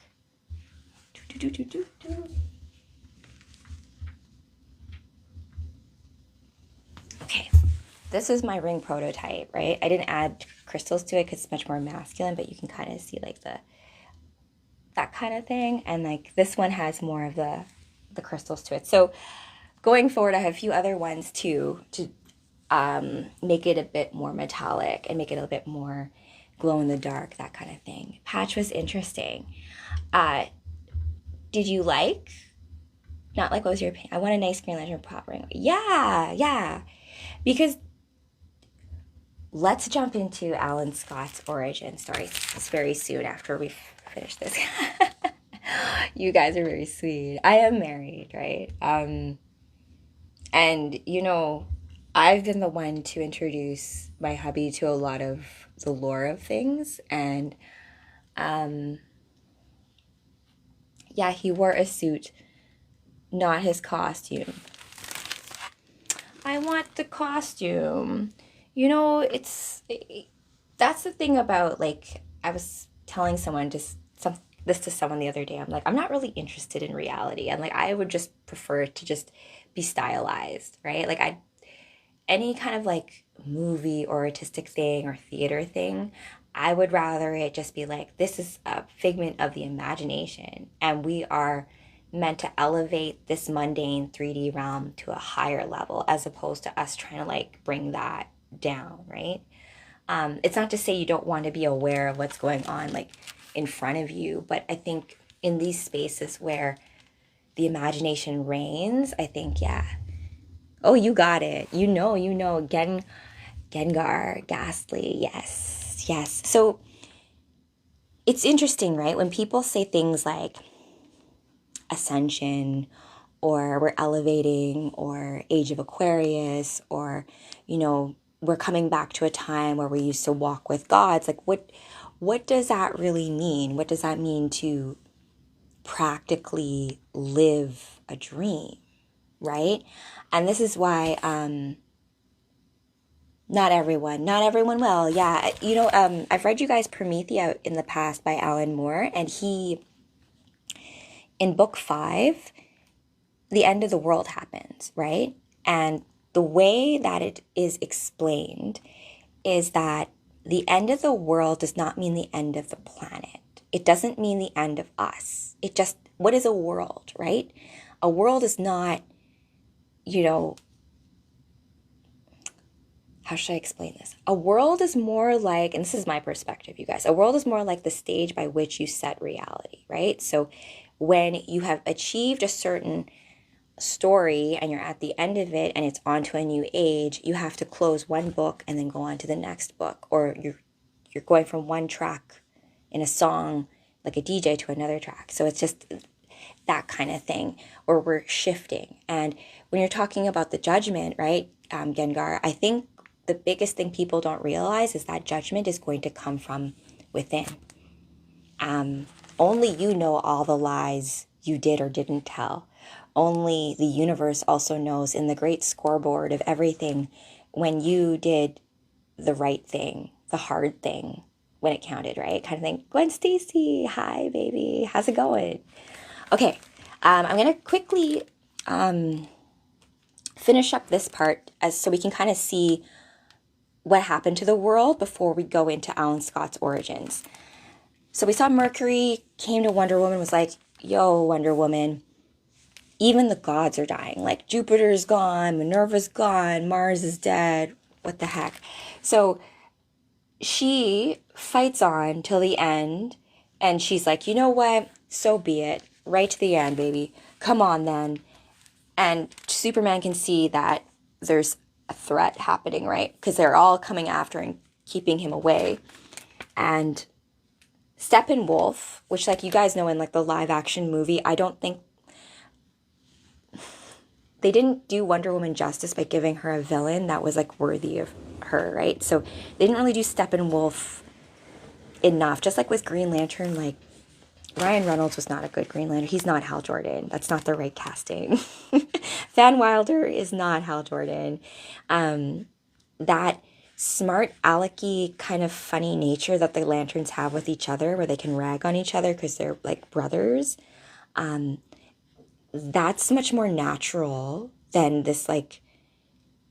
Okay, this is my ring prototype, right? I didn't add crystals to it because it's much more masculine, but you can kind of see like that kind of thing. And like this one has more of the crystals to it. So going forward, I have a few other ones too to make it a bit more metallic and make it a bit more glow in the dark, that kind of thing. Patch was interesting. Did you like? Not like, what was your opinion? I want a nice Green Lantern pop ring. Yeah. Because let's jump into Alan Scott's origin story. It's very soon after we finish this. You guys are very sweet. I am married, right? And, you know, I've been the one to introduce my hubby to a lot of the lore of things. And, yeah, he wore a suit, not his costume. I want the costume. You know, that's the thing about, like, I was telling someone this to someone the other day. I'm like, I'm not really interested in reality. And like, I would just prefer to just be stylized, right? Like any kind of like movie or artistic thing or theater thing, I would rather it just be like, this is a figment of the imagination. And we are meant to elevate this mundane 3D realm to a higher level as opposed to us trying to like bring that down, right? It's not to say you don't want to be aware of what's going on like in front of you, but I think in these spaces where the imagination reigns, I think, yeah. Oh, you got it. You know, Gengar, Ghastly, yes. So it's interesting, right? When people say things like ascension or we're elevating or age of Aquarius or, you know, we're coming back to a time where we used to walk with gods, like what does that really mean? What does that mean to practically live a dream, right? And this is why not everyone will. Yeah, you know, I've read you guys Promethea in the past by Alan Moore, and he, in book 5, the end of the world happens, right? And the way that it is explained is that the end of the world does not mean the end of the planet. It doesn't mean the end of us. It just, what is a world, right? A world is not, you know, how should I explain this? A world is more like, and this is my perspective, you guys, a world is more like the stage by which you set reality, right? So when you have achieved a certain story and you're at the end of it and it's on to a new age, you have to close one book and then go on to the next book, or you're going from one track in a song like a DJ to another track. So it's just that kind of thing, or we're shifting. And when you're talking about the judgment, right, Gengar, I think the biggest thing people don't realize is that judgment is going to come from within. Only you know all the lies you did or didn't tell. Only the universe also knows in the great scoreboard of everything when you did the right thing, the hard thing, when it counted, right? Kind of thing. Gwen Stacy, hi, baby. How's it going? Okay, I'm going to quickly finish up this part so we can kind of see what happened to the world before we go into Alan Scott's origins. So we saw Mercury came to Wonder Woman, was like, yo, Wonder Woman, even the gods are dying. Like, Jupiter's gone, Minerva's gone, Mars is dead. What the heck? So she fights on till the end, and she's like, you know what? So be it. Right to the end, baby. Come on, then. And Superman can see that there's a threat happening, right? Because they're all coming after and keeping him away. And Steppenwolf, which, like, you guys know in, like, the live-action movie, I don't think they didn't do Wonder Woman justice by giving her a villain that was, like, worthy of her, right? So they didn't really do Steppenwolf enough. Just like with Green Lantern, like, Ryan Reynolds was not a good Green Lantern. He's not Hal Jordan. That's not the right casting. Van Wilder is not Hal Jordan. That smart, alecky, kind of funny nature that the Lanterns have with each other, where they can rag on each other because they're, like, brothers, that's much more natural than this, like,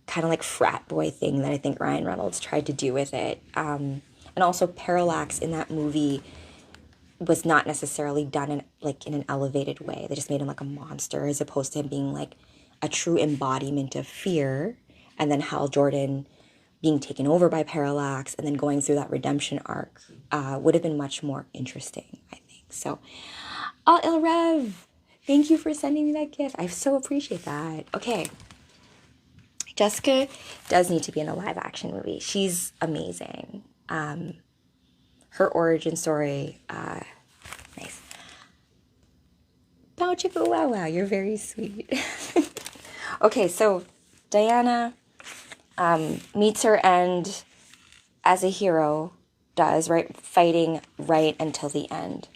kind of like frat boy thing that I think Ryan Reynolds tried to do with it. And also Parallax in that movie was not necessarily done in, like, in an elevated way. They just made him like a monster as opposed to him being like a true embodiment of fear. And then Hal Jordan being taken over by Parallax and then going through that redemption arc would have been much more interesting, I think. So, oh, Il Rev, thank you for sending me that gift. I so appreciate that. Okay. Jessica does need to be in a live action movie. She's amazing. Her origin story, nice. Bow chicka wow wow, you're very sweet. Okay, so Diana meets her end as a hero does, right? Fighting right until the end.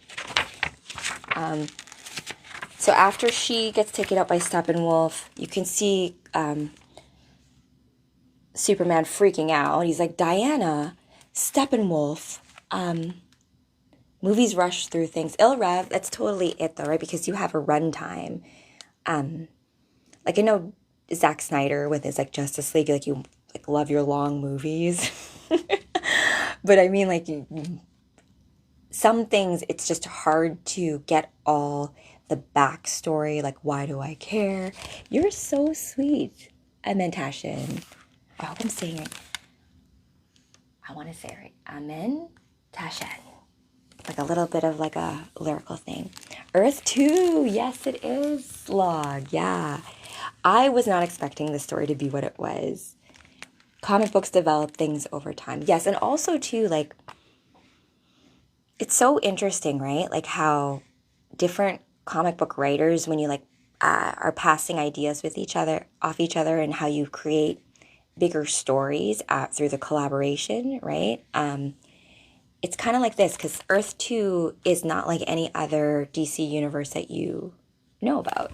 So after she gets taken out by Steppenwolf, you can see Superman freaking out. He's like, Diana, Steppenwolf, movies rush through things. Il Rev, that's totally it though, right? Because you have a runtime. Like, I know Zack Snyder with his, like, Justice League, like, you, like, love your long movies. But I mean, like, some things, it's just hard to get all the backstory. Like, why do I care? You're so sweet. I meant Tashin. I hope I'm saying it. I want to say it right. Amen Tashin. Like a little bit of like a lyrical thing. Earth-2. Yes, it is. Log. Yeah. I was not expecting the story to be what it was. Comic books develop things over time. Yes, and also too, like, it's so interesting, right? Like how different comic book writers, when you like are passing ideas with each other, off each other, and how you create bigger stories through the collaboration, right? It's kind of like this, because Earth-2 is not like any other DC universe that you know about.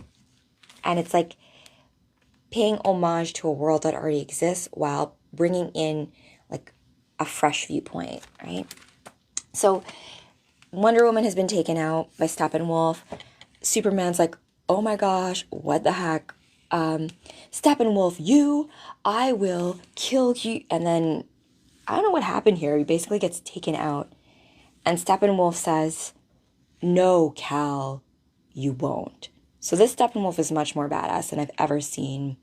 And it's like paying homage to a world that already exists while bringing in like a fresh viewpoint, right? So Wonder Woman has been taken out by Steppenwolf. Superman's like, oh my gosh, what the heck? Steppenwolf, I will kill you. And then, I don't know what happened here. He basically gets taken out. And Steppenwolf says, no, Cal, you won't. So this Steppenwolf is much more badass than I've ever seen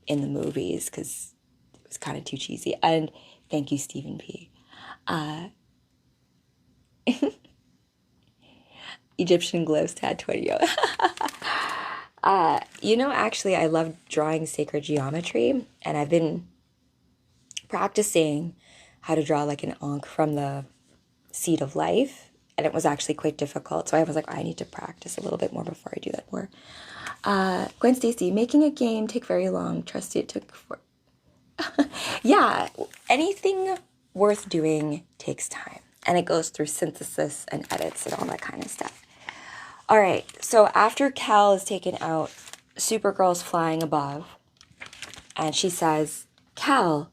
in the movies, because it was kind of too cheesy. And thank you, Stephen P. Egyptian glyphs, Tad 20. Actually, I love drawing sacred geometry, and I've been practicing how to draw like an ankh from the seed of life, and it was actually quite difficult. So I was like, I need to practice a little bit more before I do that more. Gwen Stacy, making a game take very long. Trust it took for. Yeah, anything worth doing takes time, and it goes through synthesis and edits and all that kind of stuff. All right, so after Cal is taken out, Supergirl's flying above, and she says, Cal,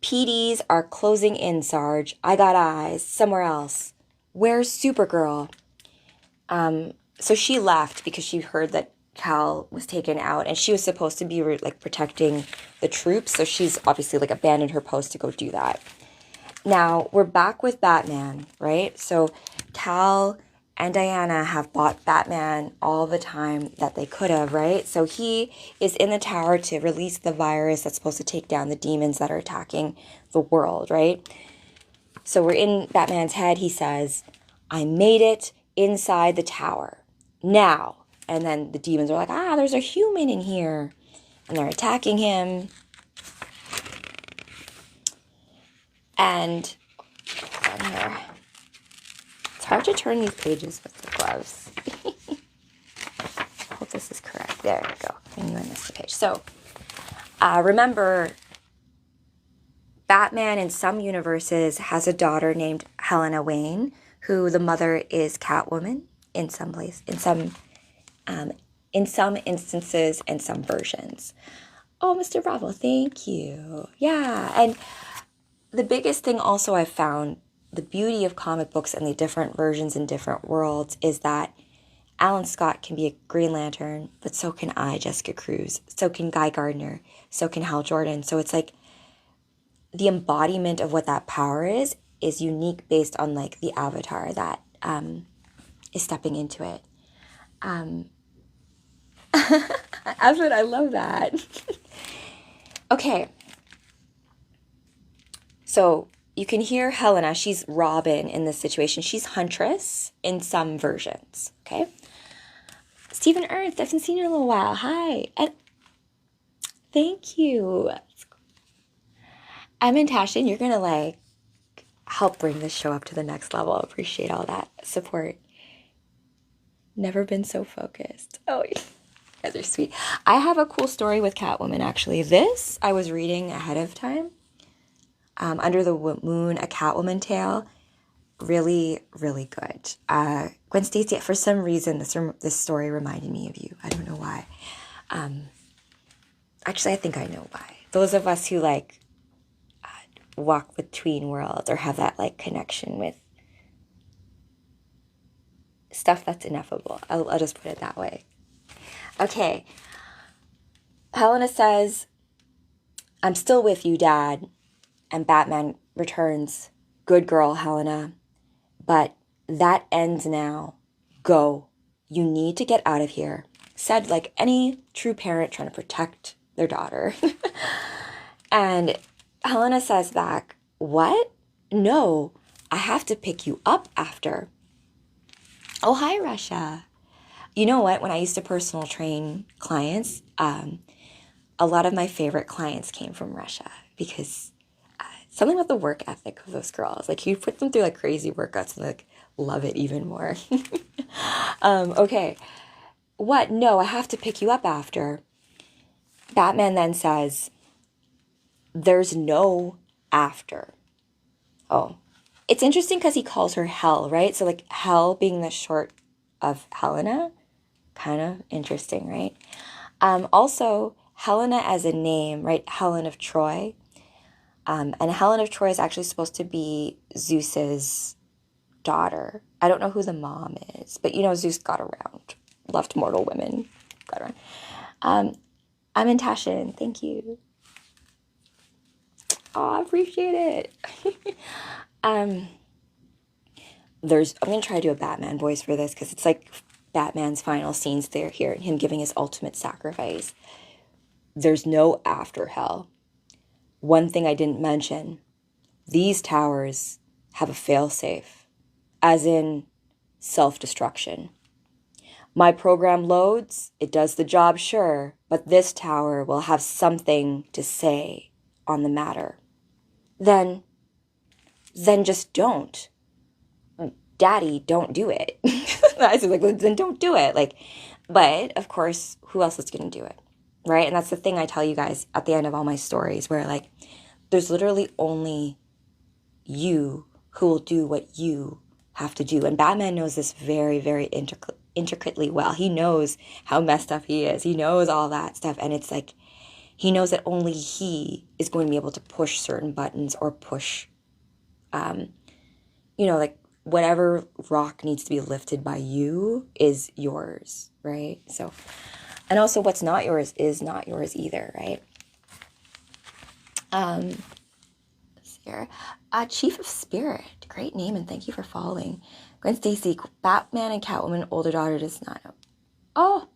PDs are closing in, Sarge. I got eyes somewhere else. Where's Supergirl? So she left because she heard that Cal was taken out, and she was supposed to be like protecting the troops. So she's obviously like abandoned her post to go do that. Now, we're back with Batman, right? So Cal and Diana have bought Batman all the time that they could have, right? So he is in the tower to release the virus that's supposed to take down the demons that are attacking the world, right? So we're in Batman's head. He says, I made it inside the tower. Now. And then the demons are like, there's a human in here. And they're attacking him. And hold on here. It's hard to turn these pages with the gloves. I hope this is correct. There we go. I knew I missed a page. So remember, Batman in some universes has a daughter named Helena Wayne, who the mother is Catwoman in some instances and some versions. Oh, Mr. Bravo, thank you. Yeah, and the biggest thing also I found, the beauty of comic books and the different versions in different worlds, is that Alan Scott can be a Green Lantern, but so can I, Jessica Cruz. So can Guy Gardner. So can Hal Jordan. So it's like the embodiment of what that power is unique based on like the avatar that is stepping into it. Alfred, I love that. Okay. So you can hear Helena. She's Robin in this situation. She's Huntress in some versions. Okay. Stephen Earth, I haven't seen you in a little while. Hi. And thank you. I'm in Tashin. You're going to like help bring this show up to the next level. I appreciate all that support. Never been so focused. Oh, you guys are sweet. I have a cool story with Catwoman, actually. This I was reading ahead of time. Under the Moon, a Catwoman tale. Really, really good. Gwen Stacy, for some reason, this story reminded me of you. I don't know why. Actually, I think I know why. Those of us who like walk between worlds or have that like connection with stuff that's ineffable. I'll just put it that way. Okay. Helena says, I'm still with you, Dad. And Batman returns, good girl, Helena. But that ends now. Go. You need to get out of here. Said like any true parent trying to protect their daughter. And Helena says back, what? No, I have to pick you up after. Oh, hi, Russia. You know what? When I used to personal train clients, a lot of my favorite clients came from Russia because something about the work ethic of those girls. Like you put them through like crazy workouts and like love it even more. Okay. What? No, I have to pick you up after. Batman then says, there's no after. Oh, it's interesting because he calls her Hell, right? So like Hell being the short of Helena, kind of interesting, right? Also, Helena as a name, right? Helen of Troy. And Helen of Troy is actually supposed to be Zeus's daughter. I don't know who the mom is, but you know, Zeus got around, left mortal women, got around. I'm in Tashin. Thank you. Oh, I appreciate it. I'm going to try to do a Batman voice for this because it's like Batman's final scenes there here and him giving his ultimate sacrifice. There's no after hell. One thing I didn't mention, these towers have a failsafe, as in self-destruction. My program loads, it does the job, sure, but this tower will have something to say on the matter. Then just don't. Daddy, don't do it. I was like, then don't do it. Like, but of course, who else is going to do it? Right? And that's the thing I tell you guys at the end of all my stories where like, there's literally only you who will do what you have to do. And Batman knows this very, very intricately well. He knows how messed up he is. He knows all that stuff. And it's like, he knows that only he is going to be able to push certain buttons or push, like whatever rock needs to be lifted by you is yours, right? So, and also what's not yours is not yours either, right? Let's here. Chief of Spirit, great name, and thank you for following. Gwen Stacy, Batman and Catwoman, older daughter does not know. Oh,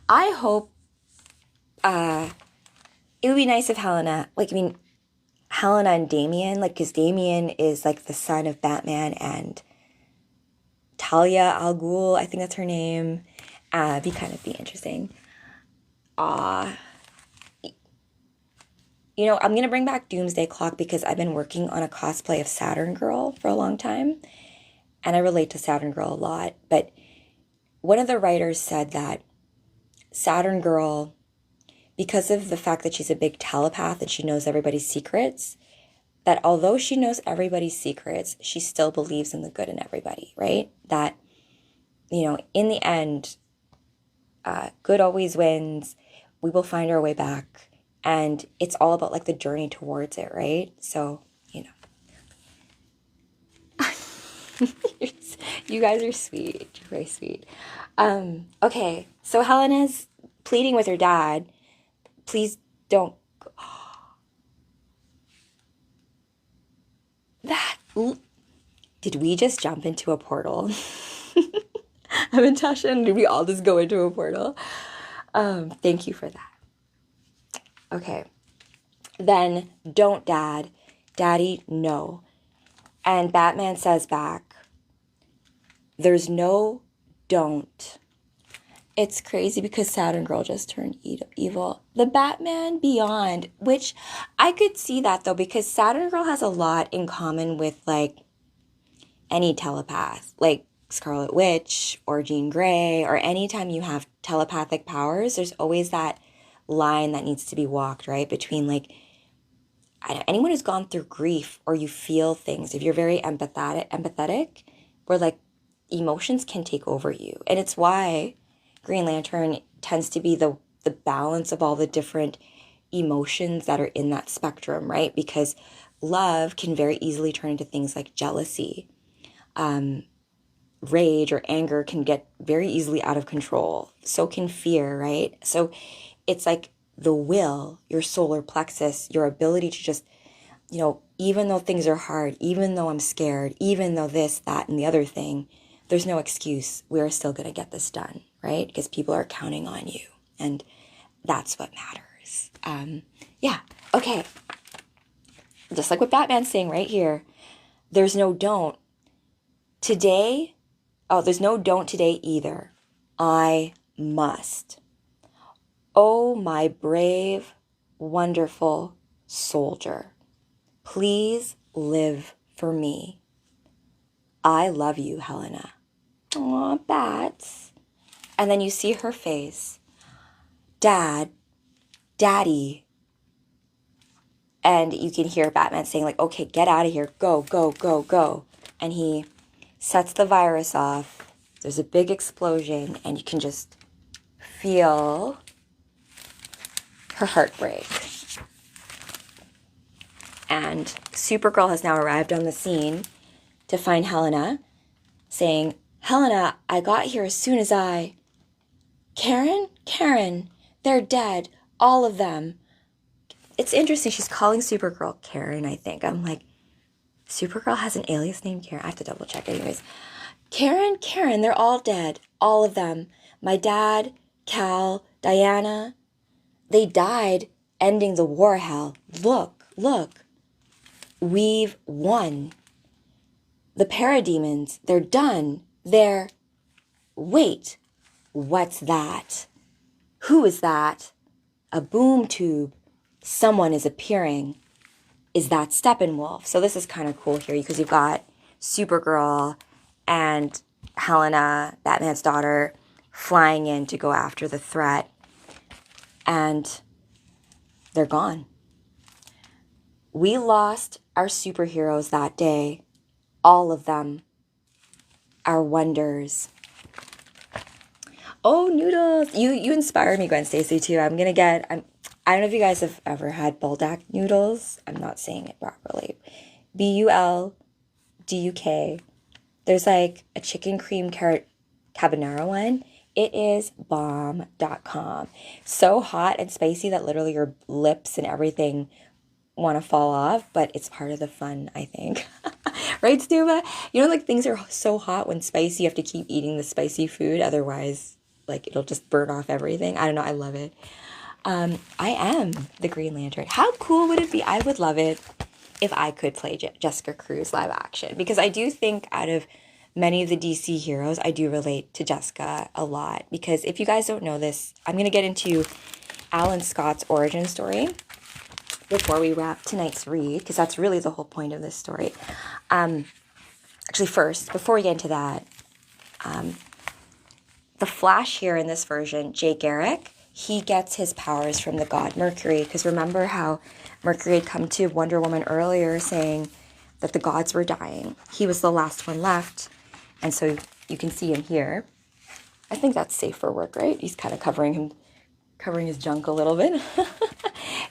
I hope it would be nice if Helena, Helena and Damian, because Damian is like the son of Batman and Talia al Ghul, I think that's her name. Be interesting. I'm going to bring back Doomsday Clock because I've been working on a cosplay of Saturn Girl for a long time. And I relate to Saturn Girl a lot. But one of the writers said that Saturn Girl, because of the fact that she's a big telepath and she knows everybody's secrets, that although she knows everybody's secrets, she still believes in the good in everybody, right? That, in the end, good always wins. We will find our way back. And it's all about the journey towards it, right? So, you guys are sweet. You're very sweet. Okay, so Helena's pleading with her dad. Please don't. Did we just jump into a portal? Tasha, and did we all just go into a portal? Thank you for that. Okay. Then, don't, Dad. Daddy, no. And Batman says back, there's no don't. It's crazy because Saturn Girl just turned evil. The Batman Beyond, which I could see that though, because Saturn Girl has a lot in common with any telepath, like Scarlet Witch or Jean Grey, or anytime you have telepathic powers, there's always that line that needs to be walked, right? Between anyone who's gone through grief or you feel things, if you're very empathetic, where emotions can take over you. And it's why Green Lantern tends to be the balance of all the different emotions that are in that spectrum, right? Because love can very easily turn into things like jealousy. Rage or anger can get very easily out of control. So can fear, right? So it's the will, your solar plexus, your ability to just, even though things are hard, even though I'm scared, even though this, that, and the other thing, there's no excuse. We are still going to get this done, right? Because people are counting on you. And that's what matters. Yeah. Okay. Just like what Batman's saying right here. There's no don't. Today, there's no don't today either. I must. Oh, my brave, wonderful soldier. Please live for me. I love you, Helena. Aw, Bats. And then you see her face. Dad, Daddy. And you can hear Batman saying okay, get out of here. Go, go, go, go. And he sets the virus off. There's a big explosion and you can just feel her heart break. And Supergirl has now arrived on the scene to find Helena, saying, Helena, I got here as soon as Karen, they're dead. All of them. It's interesting. She's calling Supergirl Karen, I think. I'm Supergirl has an alias named Karen. I have to double check anyways. Karen, they're all dead. All of them. My dad, Cal, Diana. They died ending the war hell. Look. We've won. The parademons, they're done. Wait, what's that? Who is that? A boom tube. Someone is appearing. Is that Steppenwolf? So this is kind of cool here because you've got Supergirl and Helena, Batman's daughter, flying in to go after the threat. And they're gone. We lost our superheroes that day. All of them. Our wonders. Oh, noodles. You inspire me, Gwen Stacy, too. I don't know if you guys have ever had Buldak noodles. I'm not saying it properly. Bulduk. There's a chicken cream carrot carbonara one. It is bomb.com. So hot and spicy that literally your lips and everything want to fall off, but it's part of the fun, I think. Right, Stuba? You know, like things are so hot when spicy, you have to keep eating the spicy food. Otherwise, like it'll just burn off everything. I don't know. I love it. I am the Green Lantern. How cool would it be? I would love it if I could play Jessica Cruz live action, because I do think out of many of the DC heroes, I do relate to Jessica a lot. Because if you guys don't know this, I'm going to get into Alan Scott's origin story before we wrap tonight's read, because that's really the whole point of this story. Actually, first, before we get into that, the Flash here in this version, Jay Garrick, he gets his powers from the god Mercury, because remember how Mercury had come to Wonder Woman earlier saying that the gods were dying. He was the last one left, and so you can see him here. I think that's safe for work, right? He's kind of covering his junk a little bit.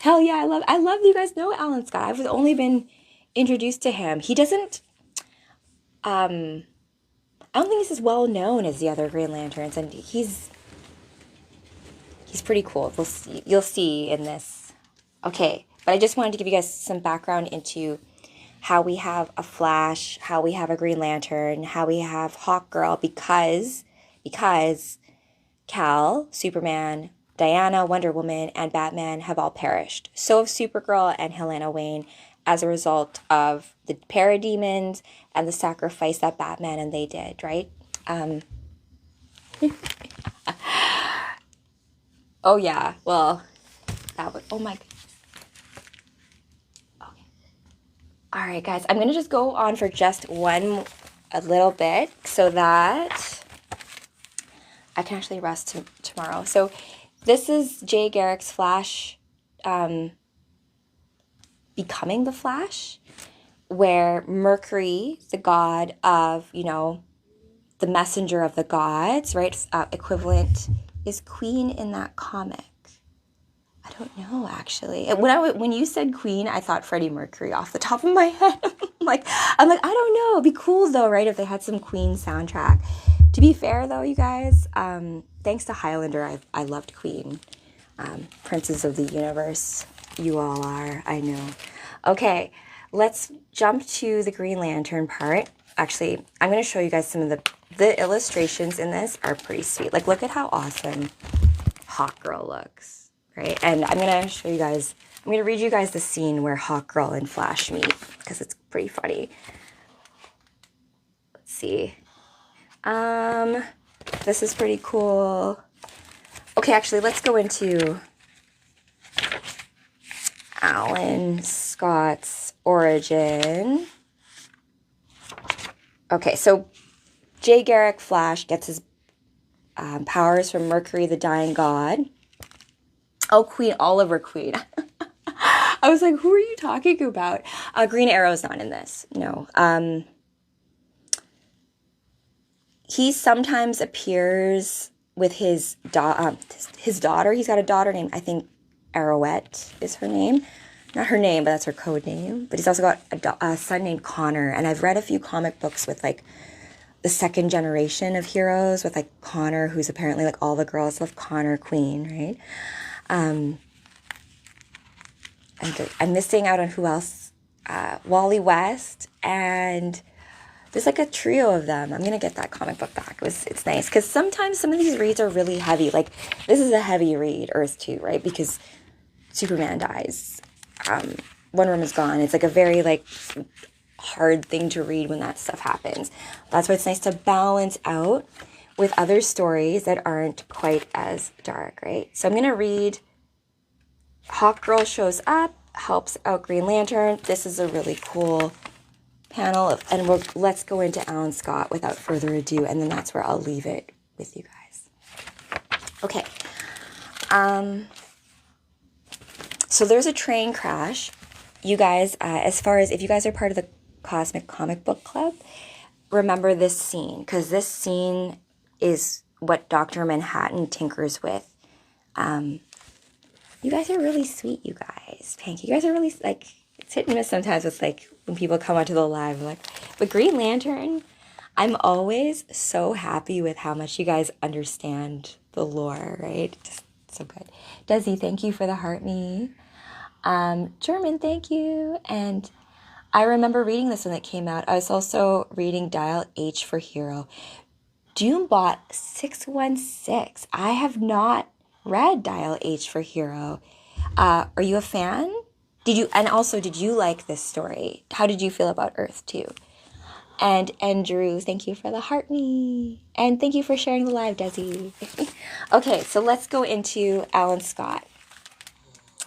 Hell yeah, I love you guys know Alan Scott. I've only been introduced to him. He doesn't, I don't think he's as well known as the other Green Lanterns, and he's pretty cool. You'll see in this. Okay, but I just wanted to give you guys some background into how we have a Flash, how we have a Green Lantern, how we have Hawkgirl, because Kal, Superman, Diana, Wonder Woman, and Batman have all perished. So have Supergirl and Helena Wayne as a result of the parademons and the sacrifice that Batman and they did, right? Oh yeah, well, that would, oh my goodness. Okay. All right, guys, I'm going to just go on for just a little bit so that I can actually rest tomorrow. So this is Jay Garrick's Flash becoming the Flash, where Mercury, the god of, you know, the messenger of the gods, right, equivalent, is Queen in that comic. I don't know, actually. When you said Queen, I thought Freddie Mercury off the top of my head. I'm like, I don't know. It'd be cool though, right, if they had some Queen soundtrack. To be fair though, you guys, thanks to Highlander, I loved Queen. Princes of the Universe, you all are, I know. Okay, let's jump to the Green Lantern part. Actually, I'm going to show you guys some of the illustrations in this are pretty sweet. Like, look at how awesome Hawkgirl looks, right? And I'm going to show you guys, I'm going to read you guys the scene where Hawkgirl and Flash meet, because it's pretty funny. Let's see. This is pretty cool. Okay, actually, let's go into Alan Scott's origin. Okay, so Jay Garrick Flash gets his powers from Mercury, the dying god. Oh, Queen, Oliver Queen. I was like, who are you talking about? Green Arrow's not in this, no. He sometimes appears with his daughter. He's got a daughter named, I think, Arrowette is her name. Not her name, but that's her code name. But he's also got a son named Connor. And I've read a few comic books with, like, the second generation of heroes with, like, Connor, who's apparently, like, all the girls love Connor Queen, right? And I'm missing out on who else. Wally West, and there's, like, a trio of them. I'm going to get that comic book back. It's nice. Because sometimes some of these reads are really heavy. Like, this is a heavy read, Earth-2, right? Because Superman dies. Wonder Woman's gone. It's like a very, like, hard thing to read when that stuff happens. That's why it's nice to balance out with other stories that aren't quite as dark, right? So I'm going to read Hawkgirl shows up, helps out Green Lantern. This is a really cool panel, and let's go into Alan Scott without further ado, and then that's where I'll leave it with you guys. Okay. So there's a train crash. You guys, as far as if you guys are part of the Cosmic Comic Book Club, remember this scene, because this scene is what Dr. Manhattan tinkers with. You guys are really sweet, you guys. Thank you. You guys are really, like, it's hit and miss sometimes with, like, when people come onto the live, like, but Green Lantern, I'm always so happy with how much you guys understand the lore, right? Just so good. Desi, thank you for the heart me. German, thank you. And I remember reading this when it came out. I was also reading Dial H for Hero. Doombot 616. I have not read Dial H for Hero. Are you a fan? Did you like this story? How did you feel about Earth-2? And Andrew, thank you for the heart me. And thank you for sharing the live, Desi. Okay, so let's go into Alan Scott.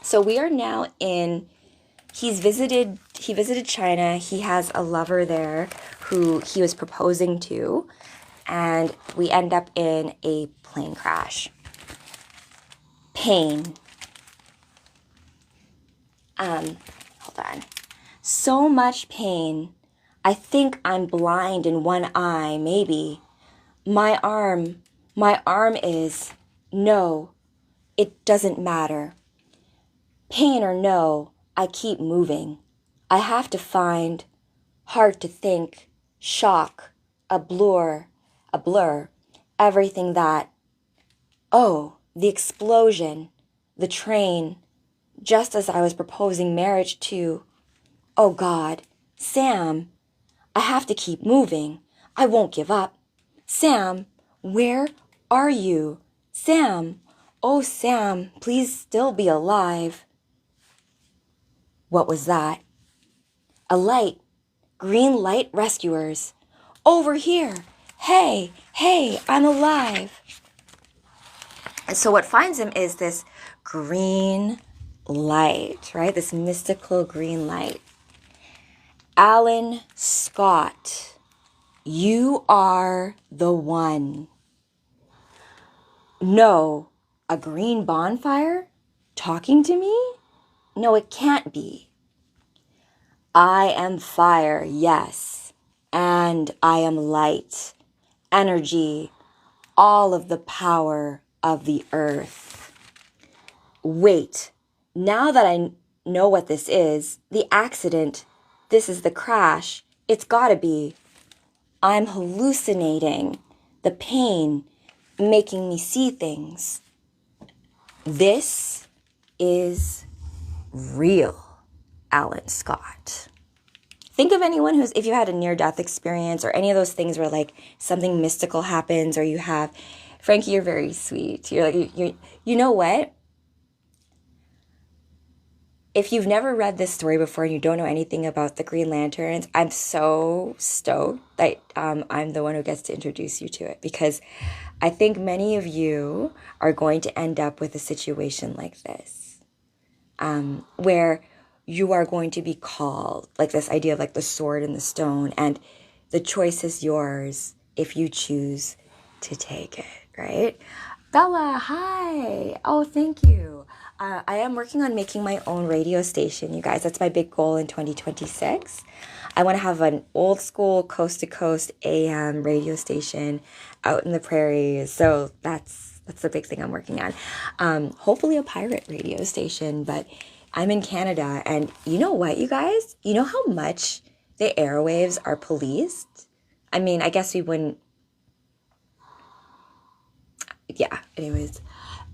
So we are now he visited China. He has a lover there who he was proposing to, and we end up in a plane crash. Pain. Hold on. So much pain. I think I'm blind in one eye, maybe. My arm is, no, it doesn't matter. Pain or no, I keep moving. I have to find, hard to think, shock, a blur, everything that, oh, the explosion, the train, just as I was proposing marriage to, oh God, Sam, I have to keep moving. I won't give up. Sam, where are you? Sam, oh Sam, please still be alive. What was that? A light. Green light rescuers. Over here. Hey, I'm alive. And so what finds him is this green light, right? This mystical green light. Alan Scott, you are the one. No, a green bonfire? Talking to me? No, it can't be. I am fire, yes, and I am light, energy, all of the power of the earth. Wait, now that I know what this is, the accident, this is the crash, it's gotta be. I'm hallucinating, the pain making me see things. This is real, Alan Scott. Think of anyone if you had a near-death experience or any of those things where like something mystical happens or you have, Frankie, you're very sweet. You're like, you know what? If you've never read this story before and you don't know anything about the Green Lanterns, I'm so stoked that I'm the one who gets to introduce you to it, because I think many of you are going to end up with a situation like this, where you are going to be called, like this idea of like the sword and the stone, and the choice is yours if you choose to take it, right? Bella, hi. Oh, thank you. I am working on making my own radio station, you guys. That's my big goal in 2026. I want to have an old school coast to coast AM radio station out in the prairies. So that's the big thing I'm working on. Hopefully a pirate radio station, but I'm in Canada, and you know what, you guys? You know how much the airwaves are policed? I mean, I guess we wouldn't. Yeah, anyways.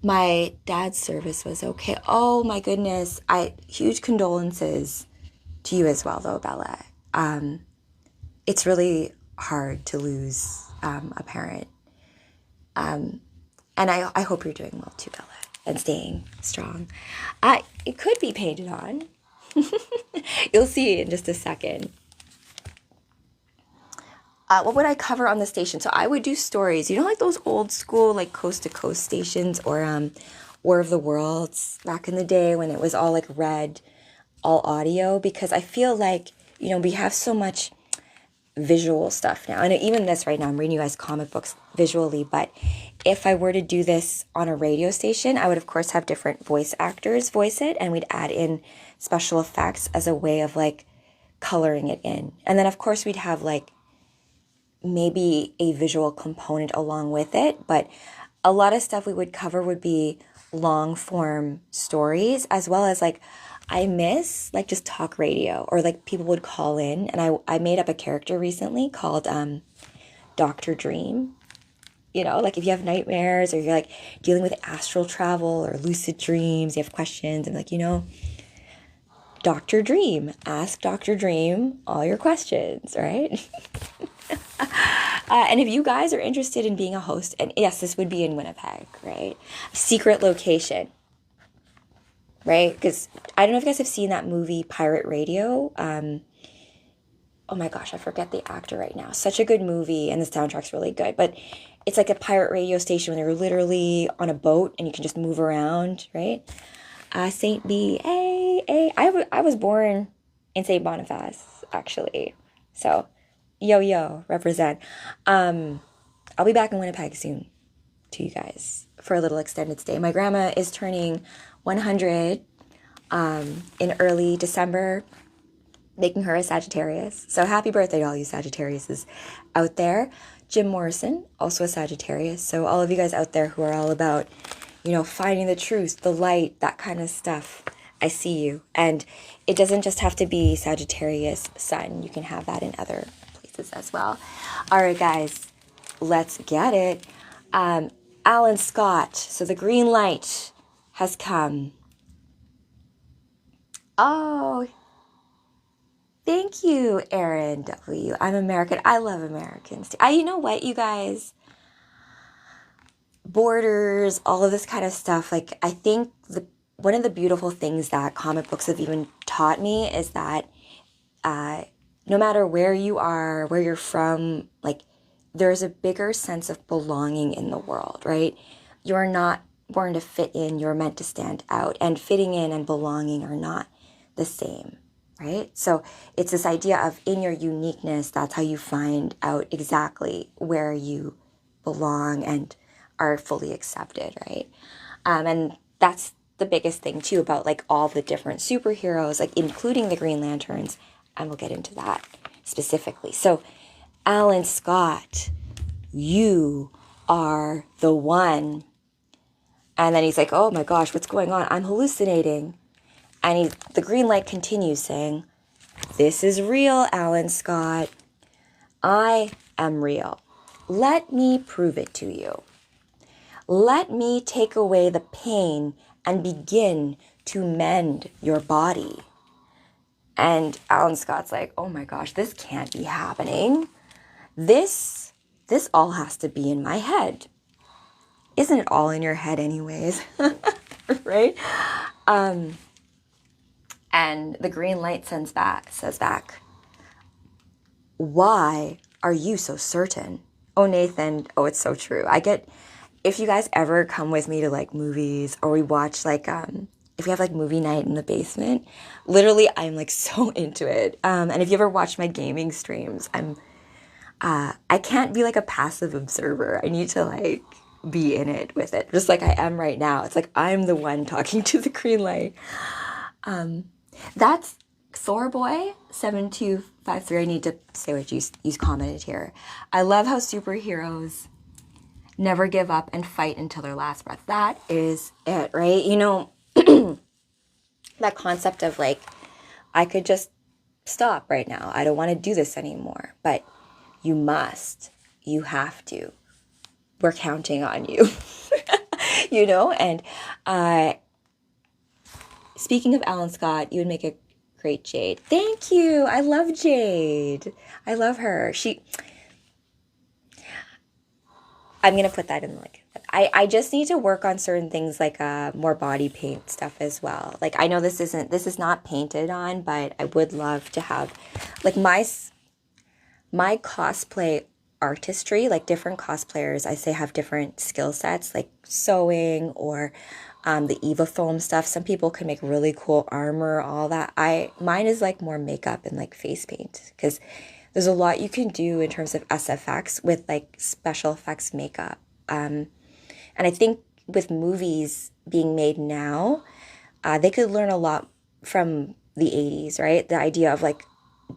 My dad's service was okay. Oh my goodness. Huge condolences to you as well, though, Bella. It's really hard to lose a parent. And I hope you're doing well too, Bella, and staying strong. It could be painted on. You'll see in just a second. What would I cover on the station? So I would do stories. You know, like those old school, like coast to coast stations, or War of the Worlds back in the day when it was all like read, all audio. Because I feel like, you know, we have so much visual stuff now. And even this right now, I'm reading you guys comic books visually. But if I were to do this on a radio station, I would of course have different voice actors voice it, and we'd add in special effects as a way of like coloring it in. And then of course we'd have like maybe a visual component along with it, but a lot of stuff we would cover would be long form stories, as well as like I miss like just talk radio, or like people would call in, and I made up a character recently called Dr. Dream. You know, like if you have nightmares or you're like dealing with astral travel or lucid dreams, you have questions, and like, you know, Dr. Dream. Ask Dr. Dream all your questions, right? And if you guys are interested in being a host, and yes, this would be in Winnipeg, right? Secret location, right? Because I don't know if you guys have seen that movie Pirate Radio. Oh my gosh, I forget the actor right now. Such a good movie, and the soundtrack's really good. But it's like a pirate radio station when they're literally on a boat and you can just move around, right? St. B. I was born in St. Boniface, actually. So, yo, represent. I'll be back in Winnipeg soon to you guys for a little extended stay. My grandma is turning 100 in early December, making her a Sagittarius. So happy birthday to all you Sagittariuses out there. Jim Morrison, also a Sagittarius. So all of you guys out there who are all about, finding the truth, the light, that kind of stuff, I see you. And it doesn't just have to be Sagittarius sun. You can have that in other places as well. All right, guys, let's get it. Alan Scott. So the green light has come. Oh, thank you, Aaron W. I'm American. I love Americans. You know what, you guys? Borders, all of this kind of stuff. Like, I think one of the beautiful things that comic books have even taught me is that no matter where you are, where you're from, like, there's a bigger sense of belonging in the world, right? You're not born to fit in. You're meant to stand out. And fitting in and belonging are not the same. Right? So it's this idea of in your uniqueness, that's how you find out exactly where you belong and are fully accepted, right? And that's the biggest thing too about like all the different superheroes, like including the Green Lanterns, and we'll get into that specifically. So Alan Scott, you are the one. And then he's like, oh my gosh, what's going on? I'm hallucinating. And the green light continues saying, this is real, Alan Scott. I am real. Let me prove it to you. Let me take away the pain and begin to mend your body. And Alan Scott's like, oh my gosh, this can't be happening. This all has to be in my head. Isn't it all in your head anyways? Right? And the green light says back, why are you so certain? Oh, Nathan, it's so true. If you guys ever come with me to like movies or we watch like, if we have like movie night in the basement, literally I'm like so into it. And if you ever watch my gaming streams, I can't be like a passive observer. I need to like be in it with it, just like I am right now. It's like I'm the one talking to the green light. That's Thorboy 7253. I need to say what you commented here. I love how superheroes never give up and fight until their last breath. That is it, right? That concept of like, I could just stop right now. I don't want to do this anymore. But you must. You have to. We're counting on you. And speaking of Alan Scott, you would make a great Jade. Thank you. I love Jade. I love her. I'm going to put that in like, I just need to work on certain things like more body paint stuff as well. Like, I know this is not painted on, but I would love to have like my cosplay artistry, like different cosplayers, I say have different skill sets, like sewing or the Eva foam stuff. Some people can make really cool armor, all that. Mine is like more makeup and like face paint, because there's a lot you can do in terms of SFX with like special effects makeup. And I think with movies being made now, they could learn a lot from the 80s, right? The idea of like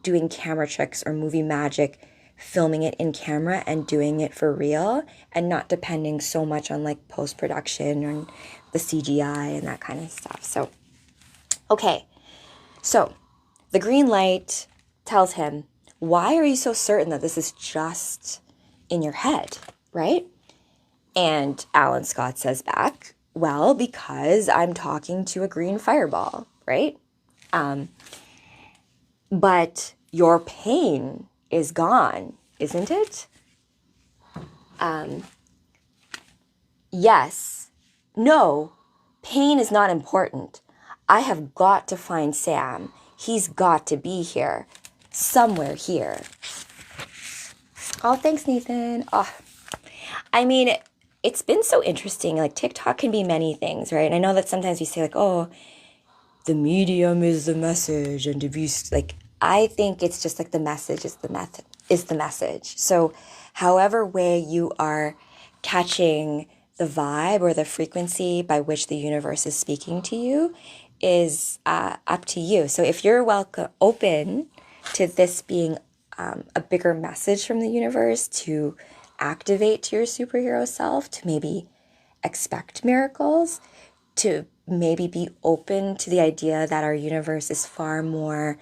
doing camera tricks or movie magic, filming it in camera and doing it for real and not depending so much on like post-production or the CGI and that kind of stuff. So, okay. So the green light tells him, why are you so certain that this is just in your head, right? And Alan Scott says back, well, because I'm talking to a green fireball, right? But your pain is gone, isn't it? Yes. No, pain is not important. I have got to find Sam. He's got to be here. Somewhere here. Oh, thanks, Nathan. Oh, I mean, it's been so interesting. Like, TikTok can be many things, right? And I know that sometimes we say, like, oh, the medium is the message. And to be, like, I think it's just like the message is the method, is the message. So however way you are catching the vibe or the frequency by which the universe is speaking to you is up to you. So if you're open to this being a bigger message from the universe to activate to your superhero self, to maybe expect miracles, to maybe be open to the idea that our universe is far more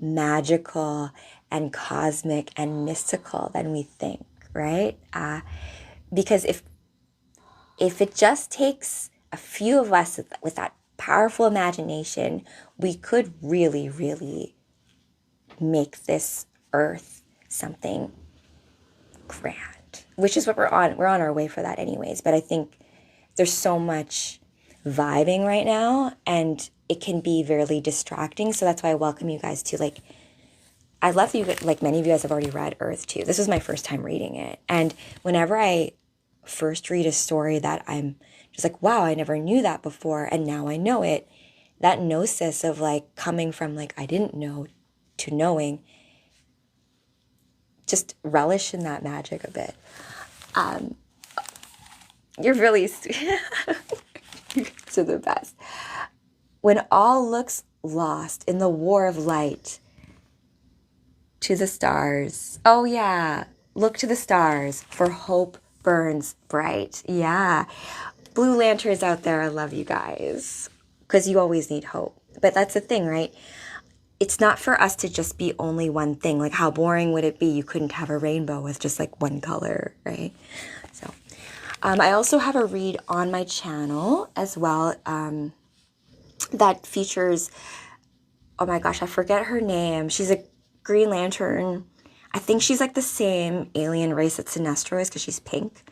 magical and cosmic and mystical than we think, right? Because if it just takes a few of us with that powerful imagination, we could really, really make this earth something grand, which is what we're on. We're on our way for that anyways. But I think there's so much vibing right now, and it can be very distracting. So that's why I welcome you guys to, like, I love you, like many of you guys have already read Earth-2. This was my first time reading it. And whenever I first read a story that I'm just like, wow, I never knew that before, and now I know it, that gnosis of like coming from like I didn't know to knowing, just relish in that magic a bit. You're really to the best. When all looks lost in the war of light, to the stars. Oh yeah, look to the stars, for hope burns bright. Yeah. Blue lanterns out there, I love you guys, because you always need hope. But that's the thing, right? It's not for us to just be only one thing. Like, how boring would it be? You couldn't have a rainbow with just like one color, right? So I also have a read on my channel as well that features, oh my gosh, I forget her name. She's a Green Lantern. I think she's like the same alien race that Sinestro is because she's pink.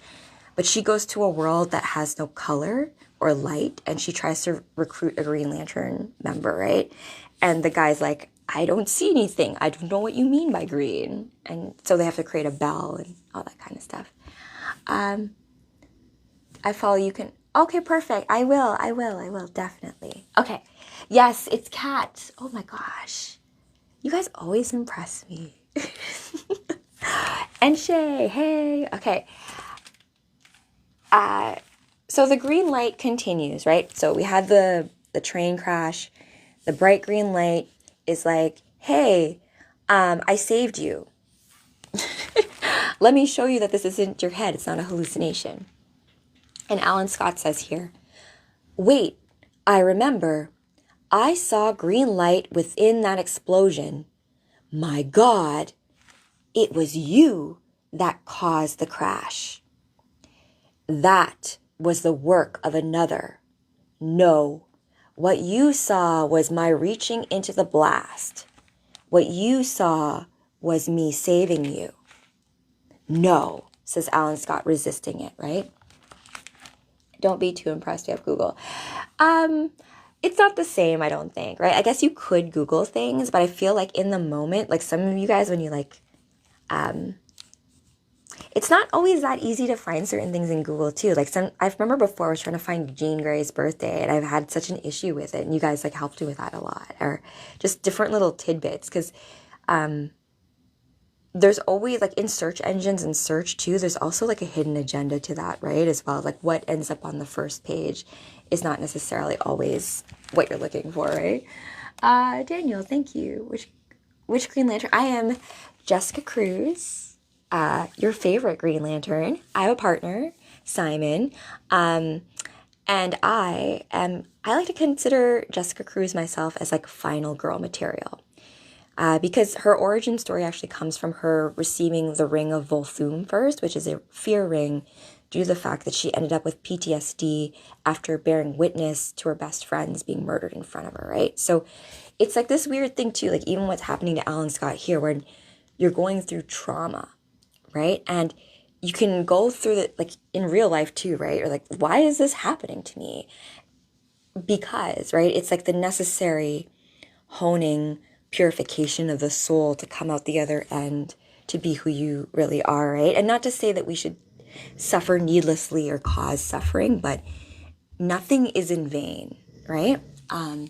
But she goes to a world that has no color or light, and she tries to recruit a Green Lantern member, right? And the guy's like, I don't see anything. I don't know what you mean by green. And so they have to create a bell and all that kind of stuff. I follow you can... Okay, perfect. I will, definitely. Okay. Yes, it's Kat. Oh my gosh. You guys always impress me. And Shay, hey. Okay. So the green light continues, right? So we had the train crash. The bright green light is like, hey, I saved you. Let me show you that this isn't your head. It's not a hallucination. And Alan Scott says here, wait, I remember. I saw green light within that explosion. My God, it was you that caused the crash. That was the work of another. No, what you saw was my reaching into the blast. What you saw was me saving you. No, says Alan Scott, resisting it, right? Don't be too impressed. You have Google. It's not the same, I don't think, right? I guess you could Google things, but I feel like in the moment, like some of you guys, when you like, it's not always that easy to find certain things in Google too. Like I remember before I was trying to find Jean Grey's birthday, and I've had such an issue with it, and you guys like helped me with that a lot, or just different little tidbits, because there's always, like, in search engines and search too, there's also like a hidden agenda to that, right? As well, like what ends up on the first page is not necessarily always what you're looking for, right? Daniel, thank you. Which Green Lantern? I am Jessica Cruz, your favorite Green Lantern. I have a partner, Simon, and I like to consider Jessica Cruz myself as like final girl material. Because her origin story actually comes from her receiving the ring of Volthoom first, which is a fear ring due to the fact that she ended up with PTSD after bearing witness to her best friends being murdered in front of her, right? So it's like this weird thing too, like even what's happening to Alan Scott here, when you're going through trauma, right? And you can go through it like in real life too, right? Or like, why is this happening to me? Because, right, it's like the necessary honing, purification of the soul to come out the other end to be who you really are, right? And not to say that we should suffer needlessly or cause suffering, but nothing is in vain, right? So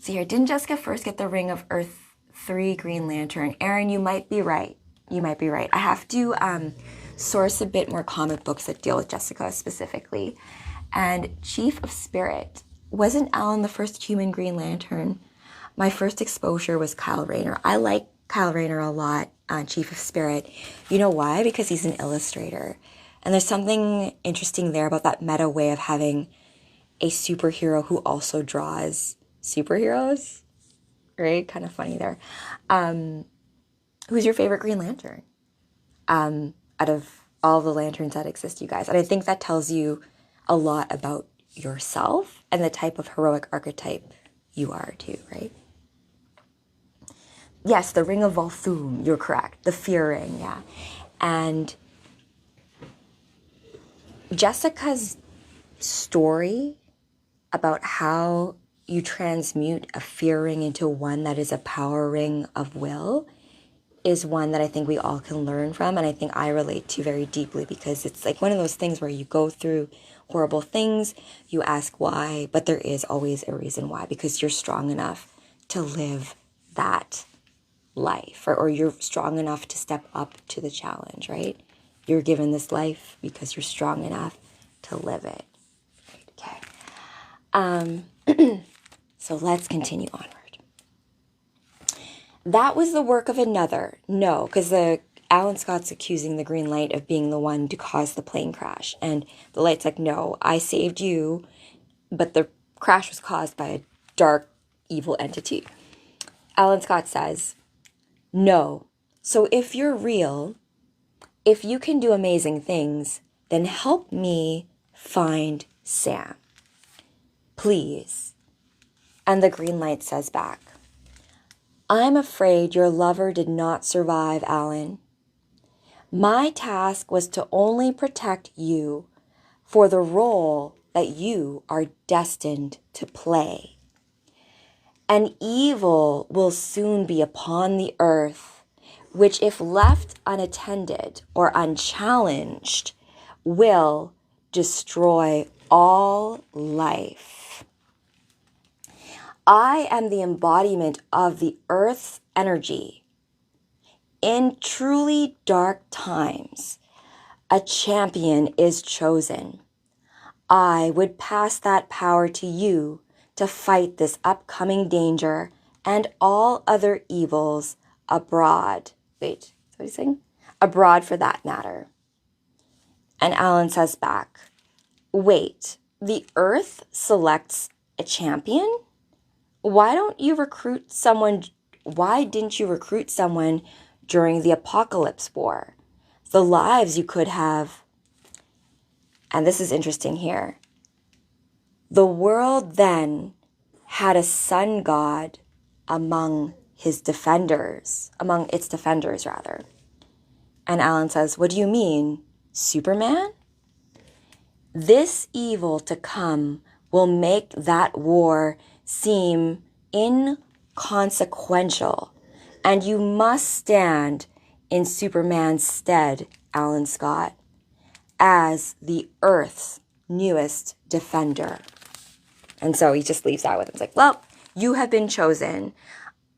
here, didn't Jessica first get the ring of Earth-3 Green Lantern? Aaron, you might be right. You might be right. I have to source a bit more comic books that deal with Jessica specifically. And Chief of Spirit. Wasn't Alan the first human Green Lantern? My first exposure was Kyle Rayner. I like Kyle Rayner a lot on Chief of Spirit. You know why? Because he's an illustrator. And there's something interesting there about that meta way of having a superhero who also draws superheroes. Right? Kind of funny there. Who's your favorite Green Lantern? Out of all the lanterns that exist, you guys. And I think that tells you a lot about yourself and the type of heroic archetype you are too, right? Yes, the Ring of Volthoom, you're correct. The Fear Ring, yeah. And Jessica's story about how you transmute a fear ring into one that is a power ring of will is one that I think we all can learn from, and I think I relate to very deeply, because it's like one of those things where you go through horrible things, you ask why, but there is always a reason why, because you're strong enough to live that life, or you're strong enough to step up to the challenge, right? You're given this life because you're strong enough to live it. Okay. So let's continue onward. That was the work of another. No, because Alan Scott's accusing the Green Light of being the one to cause the plane crash. And the Light's like, no, I saved you, but the crash was caused by a dark, evil entity. Alan Scott says, no. So if you're real, if you can do amazing things, then help me find Sam. Please. And the Green Light says back, I'm afraid your lover did not survive, Alan. My task was to only protect you for the role that you are destined to play. An evil will soon be upon the earth, which if left unattended or unchallenged, will destroy all life. I am the embodiment of the earth's energy. In truly dark times, a champion is chosen. I would pass that power to you to fight this upcoming danger and all other evils abroad. Wait, what are you saying? Abroad for that matter. And Alan says back, wait, the earth selects a champion? Why didn't you recruit someone during the Apocalypse War? The lives you could have. And this is interesting here. The world then had a sun god among its defenders. And Alan says, what do you mean? Superman? This evil to come will make that war seem inconsequential, and you must stand in Superman's stead, Alan Scott, as the Earth's newest defender. And so he just leaves that with him. It's like, well, you have been chosen.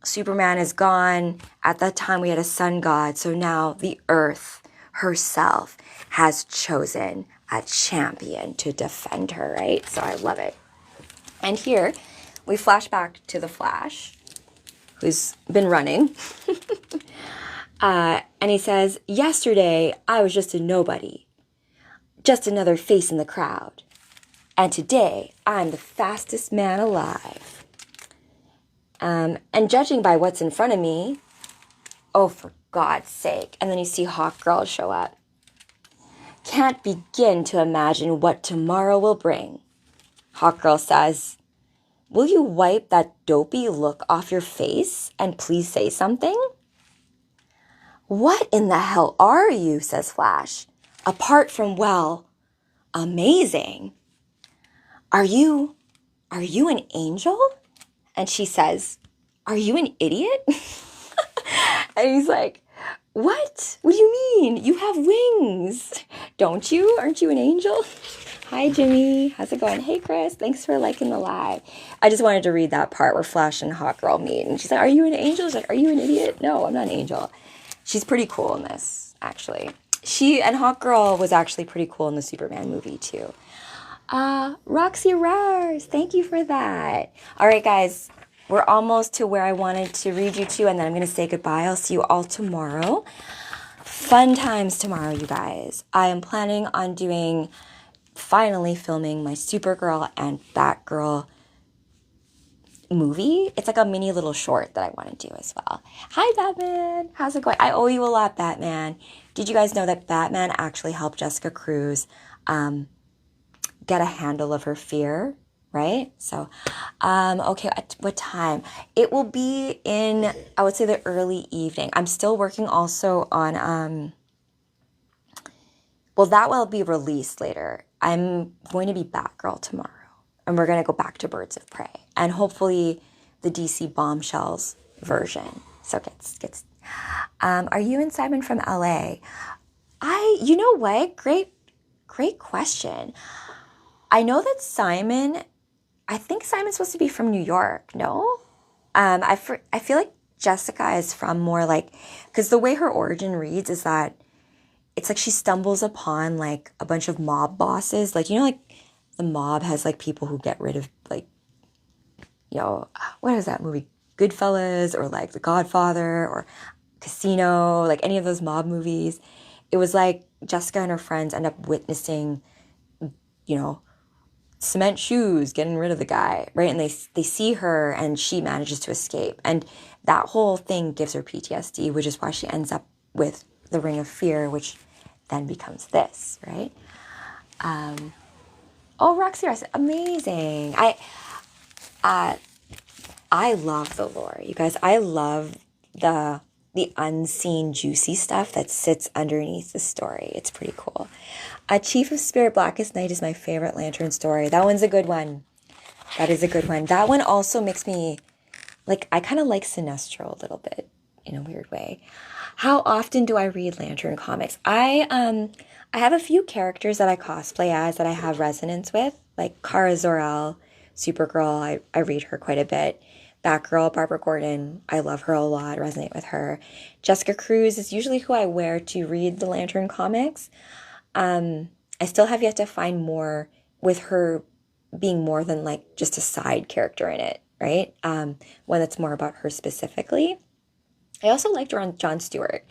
Superman is gone. At that time, we had a sun god. So now the Earth herself has chosen a champion to defend her, right? So I love it. And here we flash back to the Flash, who's been running. And he says, yesterday, I was just a nobody, just another face in the crowd. And today, I'm the fastest man alive. And judging by what's in front of me, oh, for God's sake. And then you see Hawk Girl show up. Can't begin to imagine what tomorrow will bring. Hawkgirl says, will you wipe that dopey look off your face and please say something? What in the hell are you, says Flash, apart from, well, amazing. Are you an angel? And she says, are you an idiot? And he's like, what? What do you mean? You have wings. Don't you? Aren't you an angel? Hi, Jimmy. How's it going? Hey, Chris. Thanks for liking the live. I just wanted to read that part where Flash and Hawkgirl meet. And she's like, are you an angel? She's like, are you an idiot? No, I'm not an angel. She's pretty cool in this, actually. She and Hawkgirl was actually pretty cool in the Superman movie, too. Roxy Rars, thank you for that. All right, guys, we're almost to where I wanted to read you to, and then I'm going to say goodbye. I'll see you all tomorrow. Fun times tomorrow, you guys. I am planning on finally filming my Supergirl and Batgirl movie. It's like a mini little short that I want to do as well. Hi, Batman. How's it going? I owe you a lot, Batman. Did you guys know that Batman actually helped Jessica Cruz get a handle of her fear, right? So, okay, at what time? It will be in, I would say, the early evening. I'm still working also on, well, that will be released later. I'm going to be Batgirl tomorrow, and we're going to go back to Birds of Prey, and hopefully the DC Bombshells version. So are you and Simon from LA? You know what? Great question. I know that I think Simon's supposed to be from New York, no? I feel like Jessica is from more like, because the way her origin reads is that it's like she stumbles upon like a bunch of mob bosses. Like, like the mob has like people who get rid of like, what is that movie? Goodfellas or like The Godfather or Casino, like any of those mob movies. It was like Jessica and her friends end up witnessing, cement shoes, getting rid of the guy, right? And they see her and she manages to escape. And that whole thing gives her PTSD, which is why she ends up with the Ring of Fear, which then becomes this, right? Roxy Rice, amazing. I love the lore, you guys. I love the unseen juicy stuff that sits underneath the story. It's pretty cool. Chief of Spirit Blackest Night is my favorite Lantern story. That one's a good one. That is a good one. That one also makes me, I kind of like Sinestro a little bit in a weird way. How often do I read Lantern comics? I have a few characters that I cosplay as that I have resonance with, like Kara Zor-El, Supergirl. I read her quite a bit. Batgirl, Barbara Gordon, I love her a lot, resonate with her. Jessica Cruz is usually who I wear to read the Lantern comics. I still have yet to find more with her being more than just a side character in it, right? One that's more about her specifically. I also like John Stewart.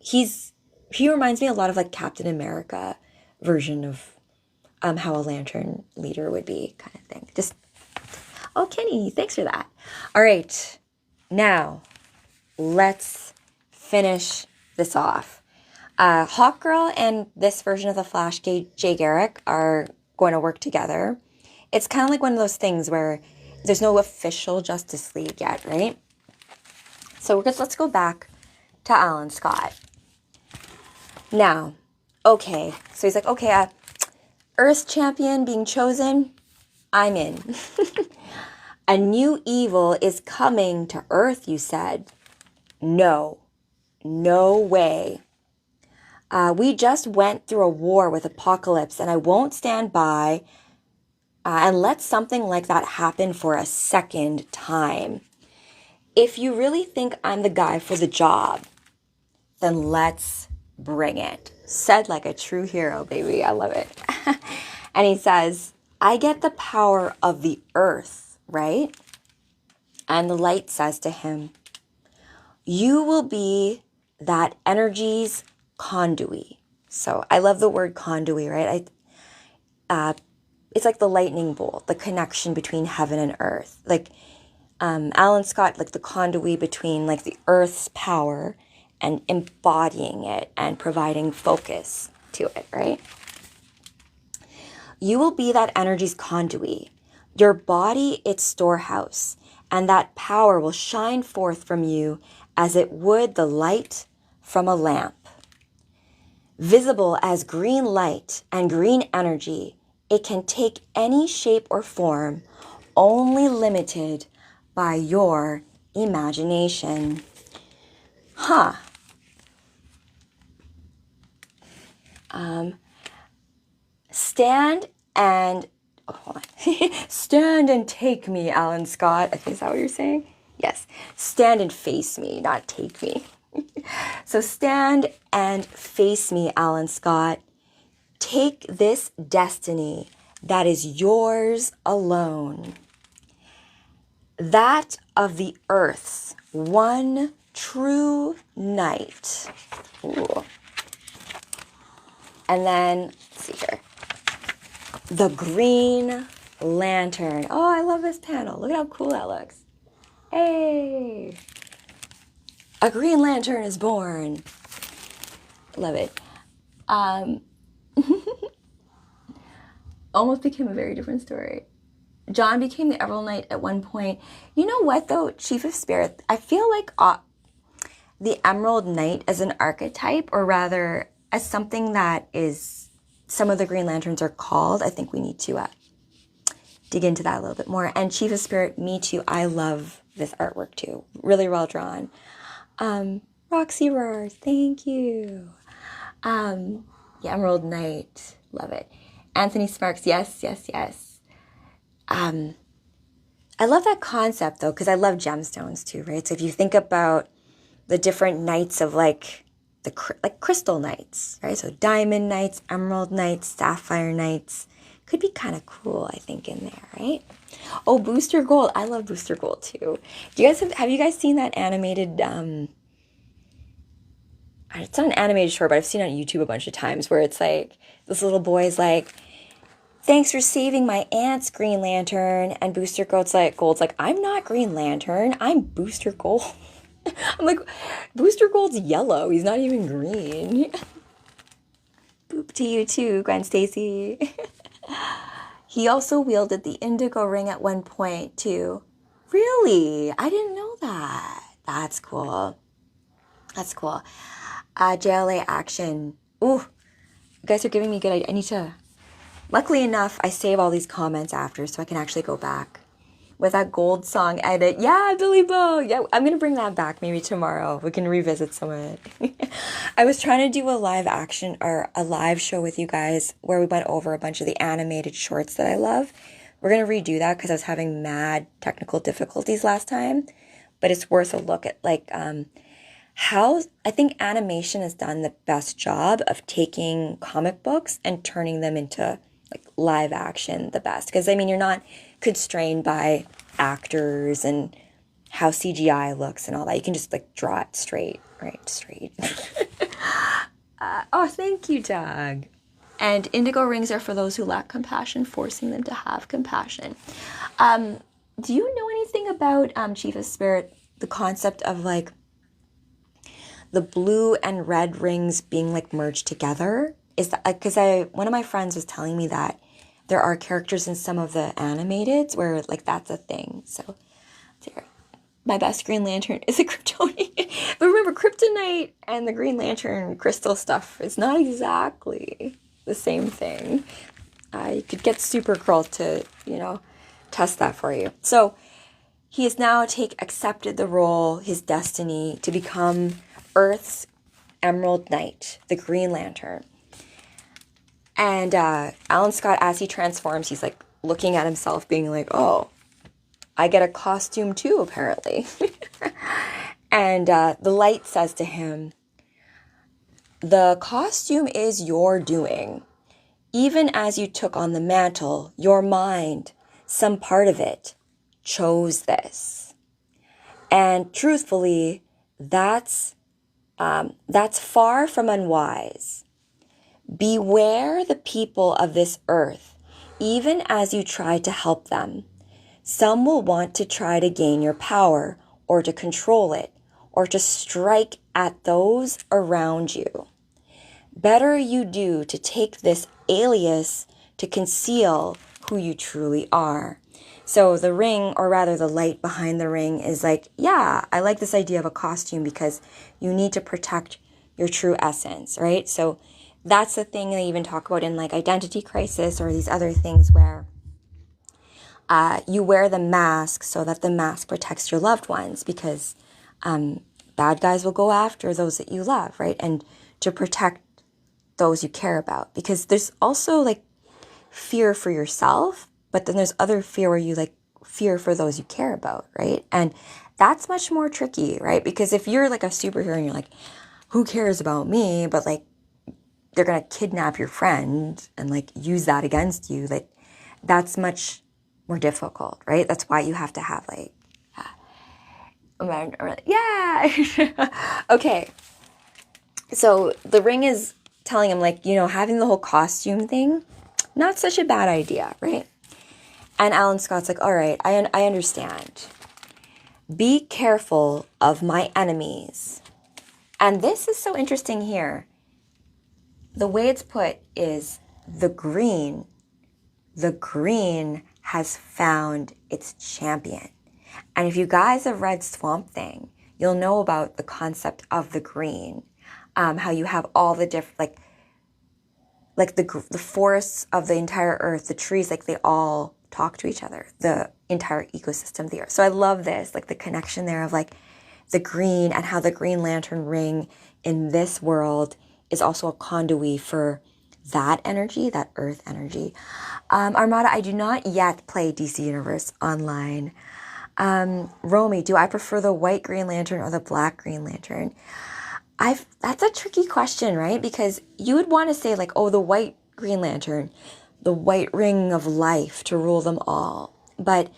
He reminds me a lot of Captain America version of how a Lantern leader would be, kind of thing. Oh, Kenny, thanks for that. All right, now let's finish this off. Hawkgirl and this version of the Flash, Jay Garrick, are going to work together. It's kind of like one of those things where there's no official Justice League yet, right? So let's go back to Alan Scott. Now, okay, so he's like, okay, Earth champion being chosen, I'm in. A new evil is coming to Earth, you said. No way. We just went through a war with Apocalypse, and I won't stand by and let something like that happen for a second time. If you really think I'm the guy for the job, then let's bring it. Said like a true hero, baby. I love it. And he says, I get the power of the earth, right? And the light says to him, you will be that energy's conduit. So I love the word conduit, right? It's like the lightning bolt, the connection between heaven and earth. Alan Scott, the conduit between the earth's power and embodying it and providing focus to it, right? You will be that energy's conduit, your body its storehouse, and that power will shine forth from you as it would the light from a lamp. Visible as green light and green energy, it can take any shape or form, only limited by your imagination. Stand and hold on. Stand and take me, Alan Scott. I think is that what you're saying? Yes. Stand and face me, not take me. So stand and face me, Alan Scott. Take this destiny that is yours alone. That of the Earth's one true night. Ooh. And then, let's see here. The Green Lantern. Oh, I love this panel. Look at how cool that looks. Hey! A Green Lantern is born. Love it. Almost became a very different story. John became the Emerald Knight at one point. You know what, though, Chief of Spirit? I feel like the Emerald Knight as an archetype, or rather as something that is some of the Green Lanterns are called. I think we need to dig into that a little bit more. And Chief of Spirit, me too. I love this artwork too. Really well drawn. Roxy Roars, thank you. The Emerald Knight, love it. Anthony Sparks, yes. I love that concept though, because I love gemstones too, right? So if you think about the different knights of like crystal knights, right? So diamond knights, emerald knights, sapphire knights, could be kind of cool, I think, in there, right? Oh, Booster Gold, I love Booster Gold too. Do you guys have you guys seen that animated? It's not an animated short, but I've seen it on YouTube a bunch of times where it's like this little boy's like, thanks for saving my aunt's Green Lantern. And Booster Gold's like, I'm not Green Lantern. I'm Booster Gold. I'm like, Booster Gold's yellow. He's not even green. Boop to you too, Gwen Stacy. He also wielded the indigo ring at one point too. Really? I didn't know that. That's cool. JLA action. Ooh, you guys are giving me good ideas. I need to... Luckily enough, I save all these comments after so I can actually go back with that gold song edit. Yeah, Billy Bo. Yeah, I'm going to bring that back maybe tomorrow. We can revisit some of it. I was trying to do a live action or a live show with you guys where we went over a bunch of the animated shorts that I love. We're going to redo that because I was having mad technical difficulties last time. But it's worth a look at like how I think animation has done the best job of taking comic books and turning them into like live action the best. Because I mean, you're not constrained by actors and how CGI looks and all that. You can just like draw it straight, right? Straight. Oh, thank you, Doug. And indigo rings are for those who lack compassion, forcing them to have compassion. Do you know anything about Chief of Spirit, the concept of like the blue and red rings being like merged together? Is that because one of my friends was telling me that there are characters in some of the animateds where like that's a thing. So there, my best Green Lantern is a Kryptonian. But remember, Kryptonite and the Green Lantern crystal stuff is not exactly the same thing. You could get Super Curl to, test that for you. So he has now accepted the role, his destiny, to become Earth's Emerald Knight, the Green Lantern. And Alan Scott, as he transforms, he's like looking at himself being like, oh, I get a costume too, apparently. And the light says to him, the costume is your doing. Even as you took on the mantle, your mind, some part of it, chose this. And truthfully, that's far from unwise. Beware the people of this earth, even as you try to help them. Some will want to try to gain your power, or to control it, or to strike at those around you. better you do to take this alias to conceal who you truly are. So the ring, or rather the light behind the ring, is like, yeah, I like this idea of a costume because you need to protect your true essence, right? So that's the thing they even talk about in like identity crisis or these other things where you wear the mask so that the mask protects your loved ones, because bad guys will go after those that you love, right? And to protect those you care about, because there's also like fear for yourself, but then there's other fear where you like fear for those you care about, right? And that's much more tricky, right? Because if you're like a superhero and you're like, who cares about me? But like they're gonna kidnap your friend and like use that against you, like that's much more difficult, right? That's why you have to have like, yeah. Okay. So the ring is telling him like, having the whole costume thing, not such a bad idea, right? And Alan Scott's like, all right, I understand. Be careful of my enemies. And this is so interesting here. The way it's put is the green has found its champion. And if you guys have read Swamp Thing, you'll know about the concept of the green. How you have all the different, like the forests of the entire earth, the trees, like they all talk to each other, the entire ecosystem of the earth. So I love this, like the connection there of like the green and how the Green Lantern ring in this world is also a conduit for that energy, that earth energy. Armada, I do not yet play DC Universe online. Romy, do I prefer the white Green Lantern or the black Green Lantern? That's a tricky question, right? Because you would want to say like, oh, the white Green Lantern, the white ring of life to rule them all. But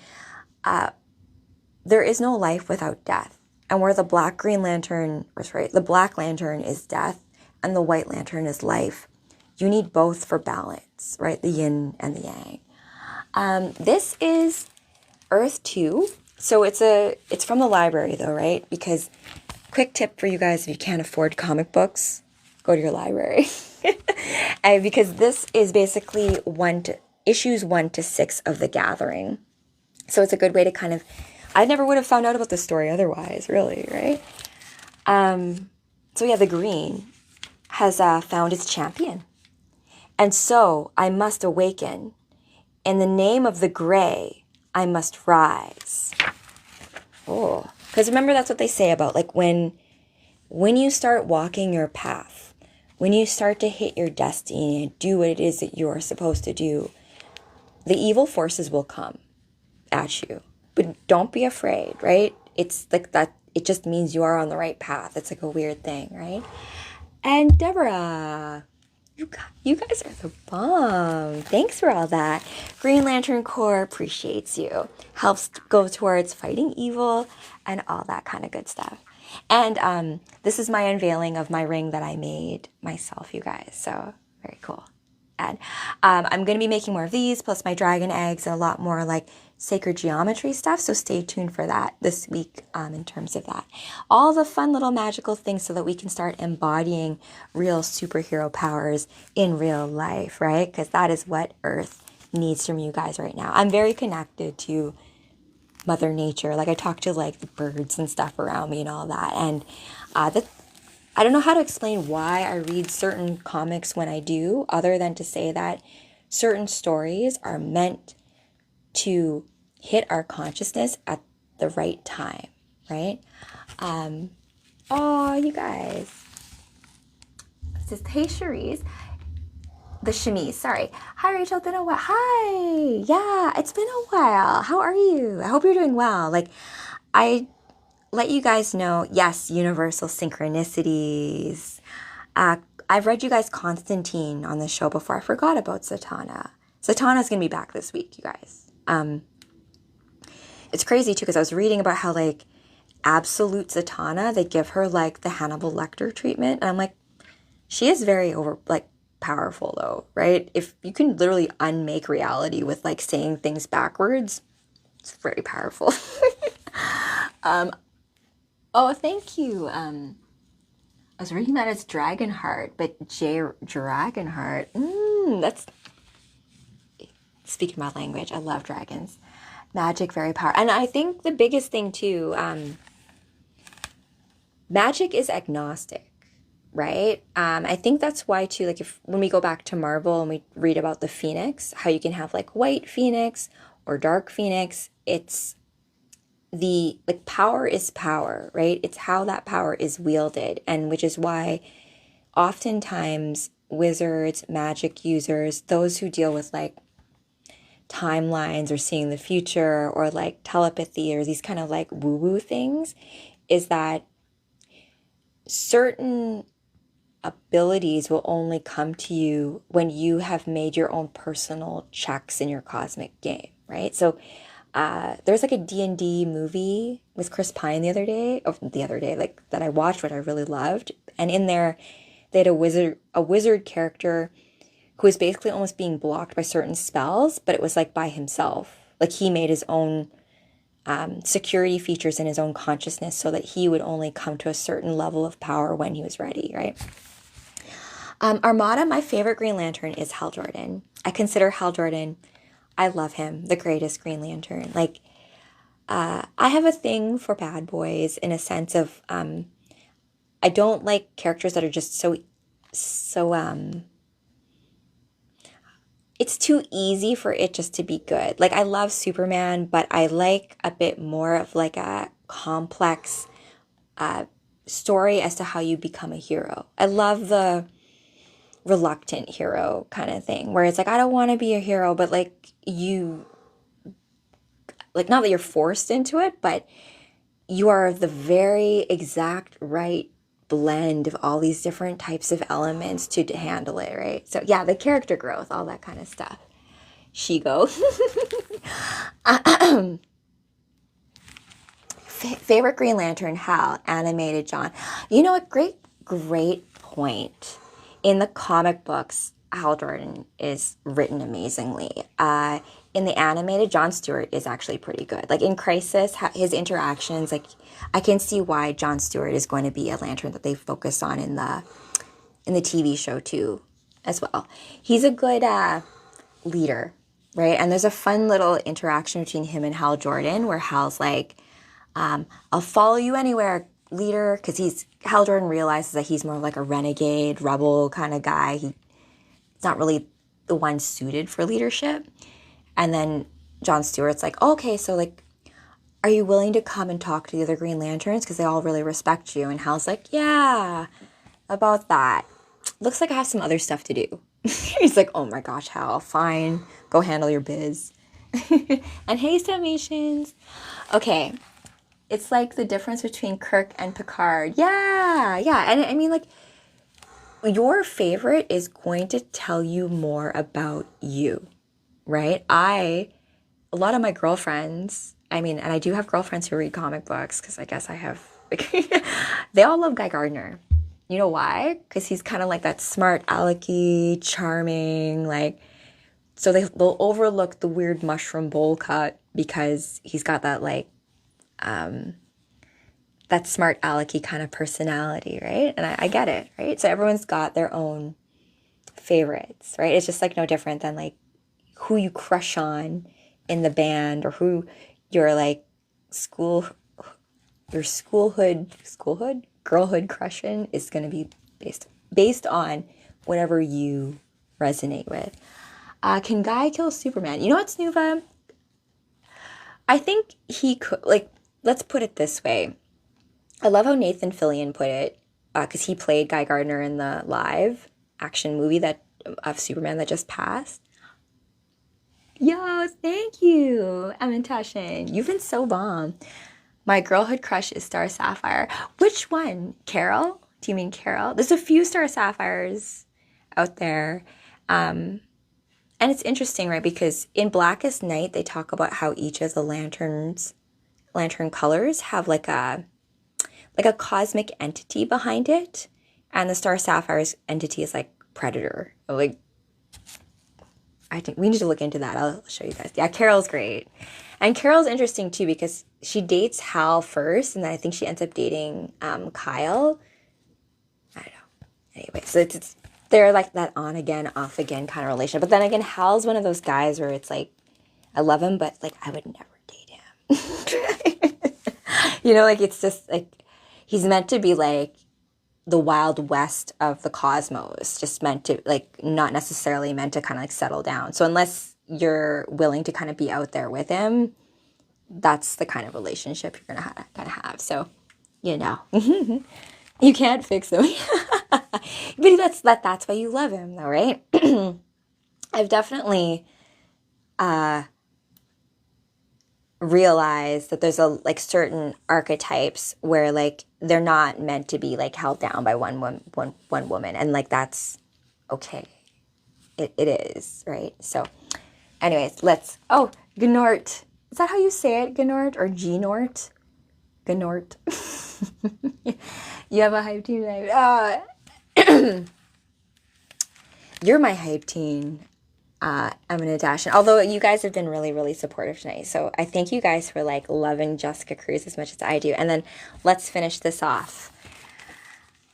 there is no life without death. And where the black Green Lantern, the black Lantern is death and the white Lantern is life. You need both for balance, right? The yin and the yang. This is Earth-2. So it's from the library though, right? Because quick tip for you guys, if you can't afford comic books, go to your library. And because this is basically issues 1 to 6 of The Gathering. So it's a good way to kind of, I never would have found out about this story otherwise, really, right? So yeah, the green has found its champion. And so I must awaken. In the name of the gray, I must rise. Oh, because remember that's what they say about like when you start walking your path, when you start to hit your destiny and do what it is that you're supposed to do, the evil forces will come at you. But don't be afraid, right? It's like that. It just means you are on the right path. It's like a weird thing, right? And Deborah, you guys are the bomb. Thanks for all that. Green Lantern Corps appreciates you. Helps go towards fighting evil and all that kind of good stuff. And this is my unveiling of my ring that I made myself, you guys. So very cool. And I'm going to be making more of these, plus my dragon eggs and a lot more like sacred geometry stuff. So stay tuned for that this week in terms of that. All the fun little magical things so that we can start embodying real superhero powers in real life, right? Because that is what Earth needs from you guys right now. I'm very connected to Mother Nature. Like I talk to like the birds and stuff around me and all that. And I don't know how to explain why I read certain comics when I do, other than to say that certain stories are meant to hit our consciousness at the right time, right? Oh, you guys. This is Hey Cherise. The chemise, sorry. Hi, Rachel, been a while. Hi. Yeah, it's been a while. How are you? I hope you're doing well. Like, I let you guys know, yes, universal synchronicities. I've read you guys Constantine on the show before. I forgot about Zatanna. Zatanna's going to be back this week, you guys. It's crazy, too, because I was reading about how, like, absolute Zatanna, they give her, like, the Hannibal Lecter treatment. And I'm like, she is very powerful, though, right? If you can literally unmake reality with, like, saying things backwards, it's very powerful. Oh, thank you. I was reading that as Dragonheart, but Dragonheart. That's speaking my language. I love dragons. Magic, very powerful. And I think the biggest thing too, magic is agnostic, right? I think that's why too, like if when we go back to Marvel and we read about the Phoenix, how you can have like white Phoenix or dark Phoenix, it's the like power is power, right? It's how that power is wielded, and which is why oftentimes wizards, magic users, those who deal with like timelines or seeing the future or like telepathy or these kind of like woo-woo things, is that certain abilities will only come to you when you have made your own personal checks in your cosmic game, right? So there's like a D&D movie with Chris Pine like that I watched, what I really loved. And in there, they had a wizard character who was basically almost being blocked by certain spells, but it was like by himself. Like he made his own security features in his own consciousness so that he would only come to a certain level of power when he was ready, right? Armada, my favorite Green Lantern is Hal Jordan. I consider Hal Jordan, I love him, the greatest Green Lantern. Like, I have a thing for bad boys in a sense of, I don't like characters that are just so, it's too easy for it just to be good. Like, I love Superman, but I like a bit more of like a complex story as to how you become a hero. I love the reluctant hero kind of thing where it's like, I don't want to be a hero, but like not that you're forced into it, but you are the very exact right blend of all these different types of elements to handle it, right? So yeah, the character growth, all that kind of stuff. Shigo. Favorite Green Lantern, Hal, animated John. You know what? Great point. In the comic books, Hal Jordan is written amazingly. In the animated, Jon Stewart is actually pretty good. Like in Crisis, his interactions, like I can see why Jon Stewart is going to be a lantern that they focus on in the TV show too, as well. He's a good leader, right? And there's a fun little interaction between him and Hal Jordan where Hal's like, I'll follow you anywhere, leader, because Hal Jordan realizes that he's more like a renegade, rebel kind of guy. He's not really the one suited for leadership. And then Jon Stewart's like, oh, okay, so like, are you willing to come and talk to the other Green Lanterns? Because they all really respect you. And Hal's like, yeah, about that. Looks like I have some other stuff to do. He's like, oh my gosh, Hal, fine. Go handle your biz. And hey, Dalmatians. Okay. It's like the difference between Kirk and Picard. Yeah. And I mean, like, your favorite is going to tell you more about you, right? A lot of my girlfriends, I mean, and I do have girlfriends who read comic books because I guess I have, they all love Guy Gardner. You know why? Because he's kind of like that smart alecky, charming, like, so they'll overlook the weird mushroom bowl cut because he's got that like, that smart alecky kind of personality, right? And I get it, right? So everyone's got their own favorites, right? It's just like no different than like who you crush on in the band or who your like girlhood crushing is going to be based on whatever you resonate with. Can Guy kill Superman? You know what, Snuva? I think he could, like, let's put it this way. I love how Nathan Fillion put it, because he played Guy Gardner in the live action movie of Superman that just passed. Yo, thank you, Tashin. You've been so bomb. My girlhood crush is Star Sapphire. Which one? Carol? Do you mean Carol? There's a few Star Sapphires out there. And it's interesting, right? Because in Blackest Night, they talk about how each of the lantern colors have like a cosmic entity behind it. And the Star Sapphire's entity is like Predator. Like, I think we need to look into that. I'll show you guys. Yeah, Carol's great. And Carol's interesting too because she dates Hal first, and then I think she ends up dating Kyle. So they're like that on again, off again kind of relation. But then again, Hal's one of those guys where it's like, I love him, but like I would never date him. You know, like it's just like he's meant to be like the Wild West of the cosmos, just meant to like not necessarily meant to kind of like settle down. So unless you're willing to kind of be out there with him, that's the kind of relationship you're gonna have. So, you know, you can't fix him, but that's why you love him, though, right? I've definitely realized that there's like certain archetypes where like they're not meant to be like held down by one woman, and like that's okay. It is, right? So, anyways, Gnort. Is that how you say it, Gnort or Gnort? Gnort. You have a hype team tonight. You're my hype team. I'm gonna dash in. Although you guys have been really, really supportive tonight, so I thank you guys for like loving Jessica Cruz as much as I do. And then let's finish this off,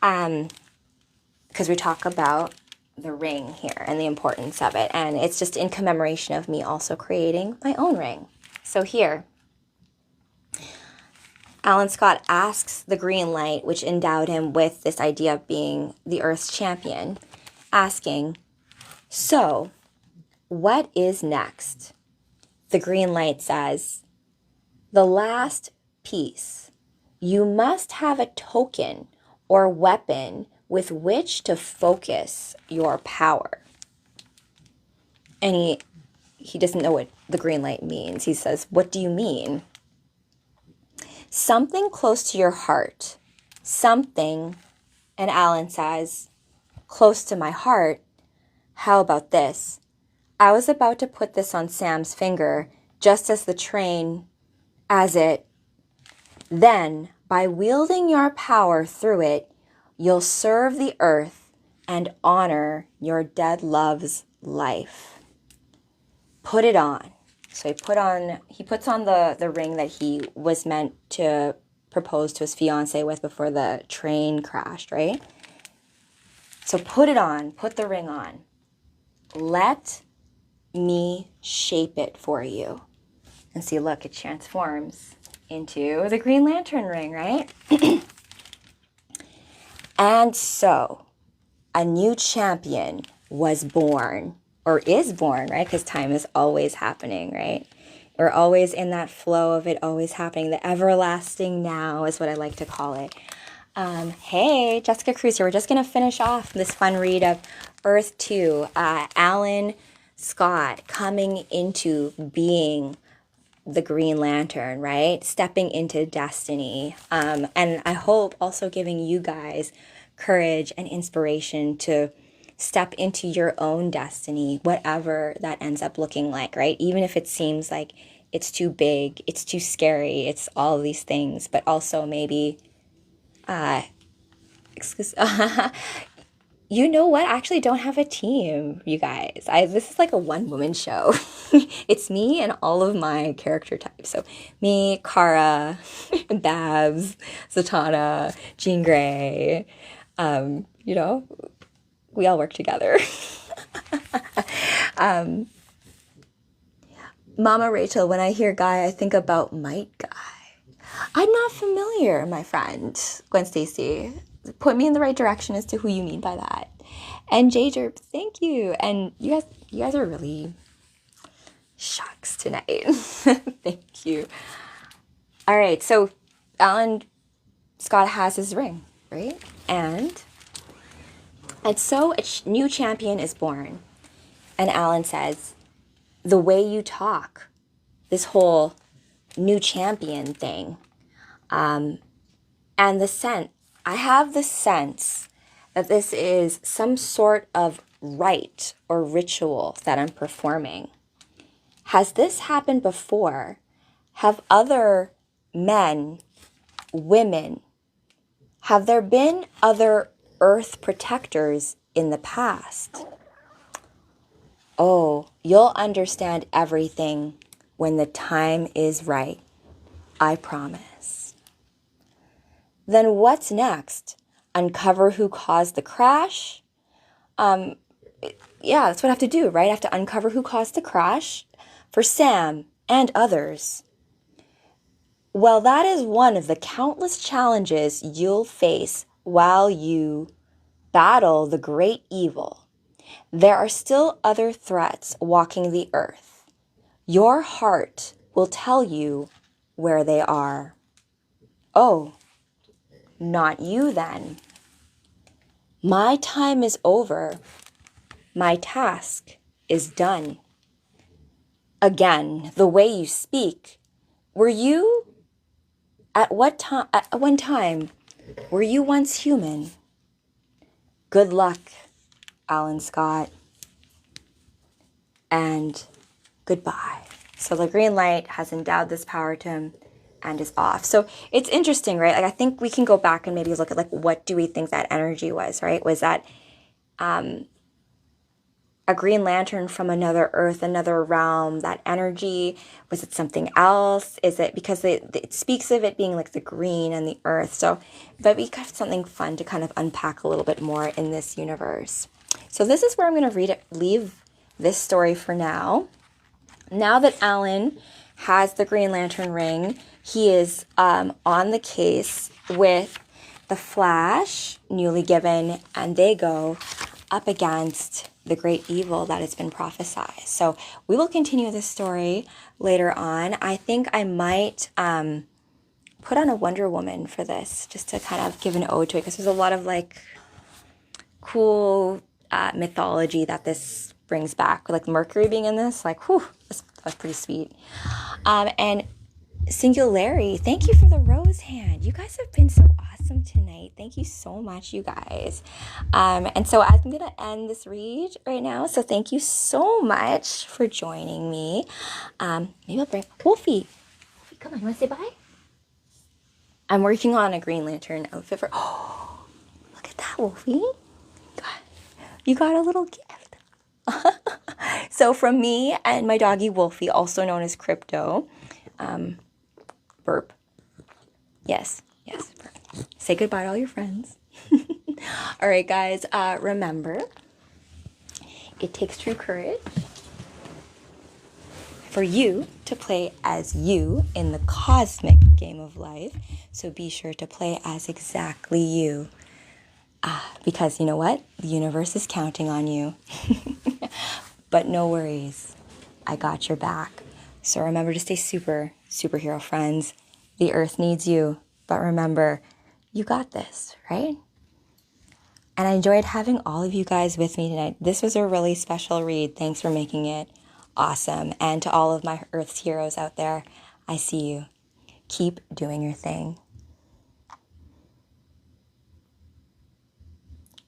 because we talk about the ring here and the importance of it, and it's just in commemoration of me also creating my own ring. So here, Alan Scott asks the green light, which endowed him with this idea of being the Earth's champion, asking, so what is next? The green light says, the last piece. You must have a token or weapon with which to focus your power. And he doesn't know what the green light means. He says, what do you mean? Something close to your heart. Something, and Alan says, close to my heart. How about this? I was about to put this on Sam's finger, just as then, by wielding your power through it, you'll serve the earth and honor your dead love's life. Put it on. So he puts on the ring that he was meant to propose to his fiancée with before the train crashed, right? So put it on, put the ring on. Let me shape it for you. And see, look, it transforms into the Green Lantern ring, right? And so, a new champion was born, or is born, right? Because time is always happening, right? We're always in that flow of it always happening. The everlasting now is what I like to call it. Hey, Jessica Cruz here. We're just going to finish off this fun read of Earth-2. Alan Scott coming into being the Green Lantern, right? Stepping into destiny. And I hope also giving you guys courage and inspiration to step into your own destiny, whatever that ends up looking like, right? Even if it seems like it's too big, it's too scary, it's all of these things, but also maybe, you know what? I actually don't have a team, you guys. This is like a one-woman show. It's me and all of my character types. So me, Kara, Babs, Zatanna, Jean Grey. You know, we all work together. Mama Rachel, when I hear Guy, I think about Might Guy. I'm not familiar, my friend, Gwen Stacy. Put me in the right direction as to who you mean by that. And J-Derp, thank you. And you guys are really shucks tonight. Thank you. All right, so Alan Scott has his ring, right? And so a new champion is born. And Alan says, the way you talk, this whole new champion thing, and the sense, I have the sense that this is some sort of rite or ritual that I'm performing. Has this happened before? Have other men, women, have there been other Earth protectors in the past? Oh, you'll understand everything when the time is right. I promise. Then what's next? Uncover who caused the crash? Yeah, that's what I have to do, right? I have to uncover who caused the crash for Sam and others. Well, that is one of the countless challenges you'll face while you battle the great evil. There are still other threats walking the earth. Your heart will tell you where they are. Oh, not you then. My time is over. My task is done. Again, the way you speak. Were you at one time, were you once human? Good luck, Alan Scott. And goodbye. So the green light has endowed this power to him and is off. So it's interesting, right? Like I think we can go back and maybe look at like what do we think that energy was, right? Was that a Green Lantern from another Earth, another realm, that energy? Was it something else? Is it because it speaks of it being like the green and the earth? So, but we got something fun to kind of unpack a little bit more in this universe. So this is where I'm going to leave this story for now. Now that Alan has the Green Lantern ring, he is on the case with the Flash, newly given, and they go up against the great evil that has been prophesied. So we will continue this story later on. I think I might put on a Wonder Woman for this, just to kind of give an ode to it, because there's a lot of like cool mythology that this brings back, like Mercury being in this. Like, whew, that's pretty sweet. And Singularity, thank you for the rose hand. You guys have been so awesome tonight. Thank you so much, you guys. And so I'm going to end this read right now. So thank you so much for joining me. Maybe I'll bring Wolfie. Wolfie, come on, you want to say bye? I'm working on a Green Lantern outfit for... Oh, look at that, Wolfie. You got a little gift. So from me and my doggy Wolfie, also known as Crypto. Burp. Yes, burp. Say goodbye to all your friends. All right, guys, remember, it takes true courage for you to play as you in the cosmic game of life. So be sure to play as exactly you. Because you know what? The universe is counting on you. But no worries. I got your back. So remember to stay superhero friends. The earth needs you. But remember, you got this, right? And I enjoyed having all of you guys with me tonight. This was a really special read. Thanks for making it awesome. And to all of my Earth's heroes out there, I see you. Keep doing your thing.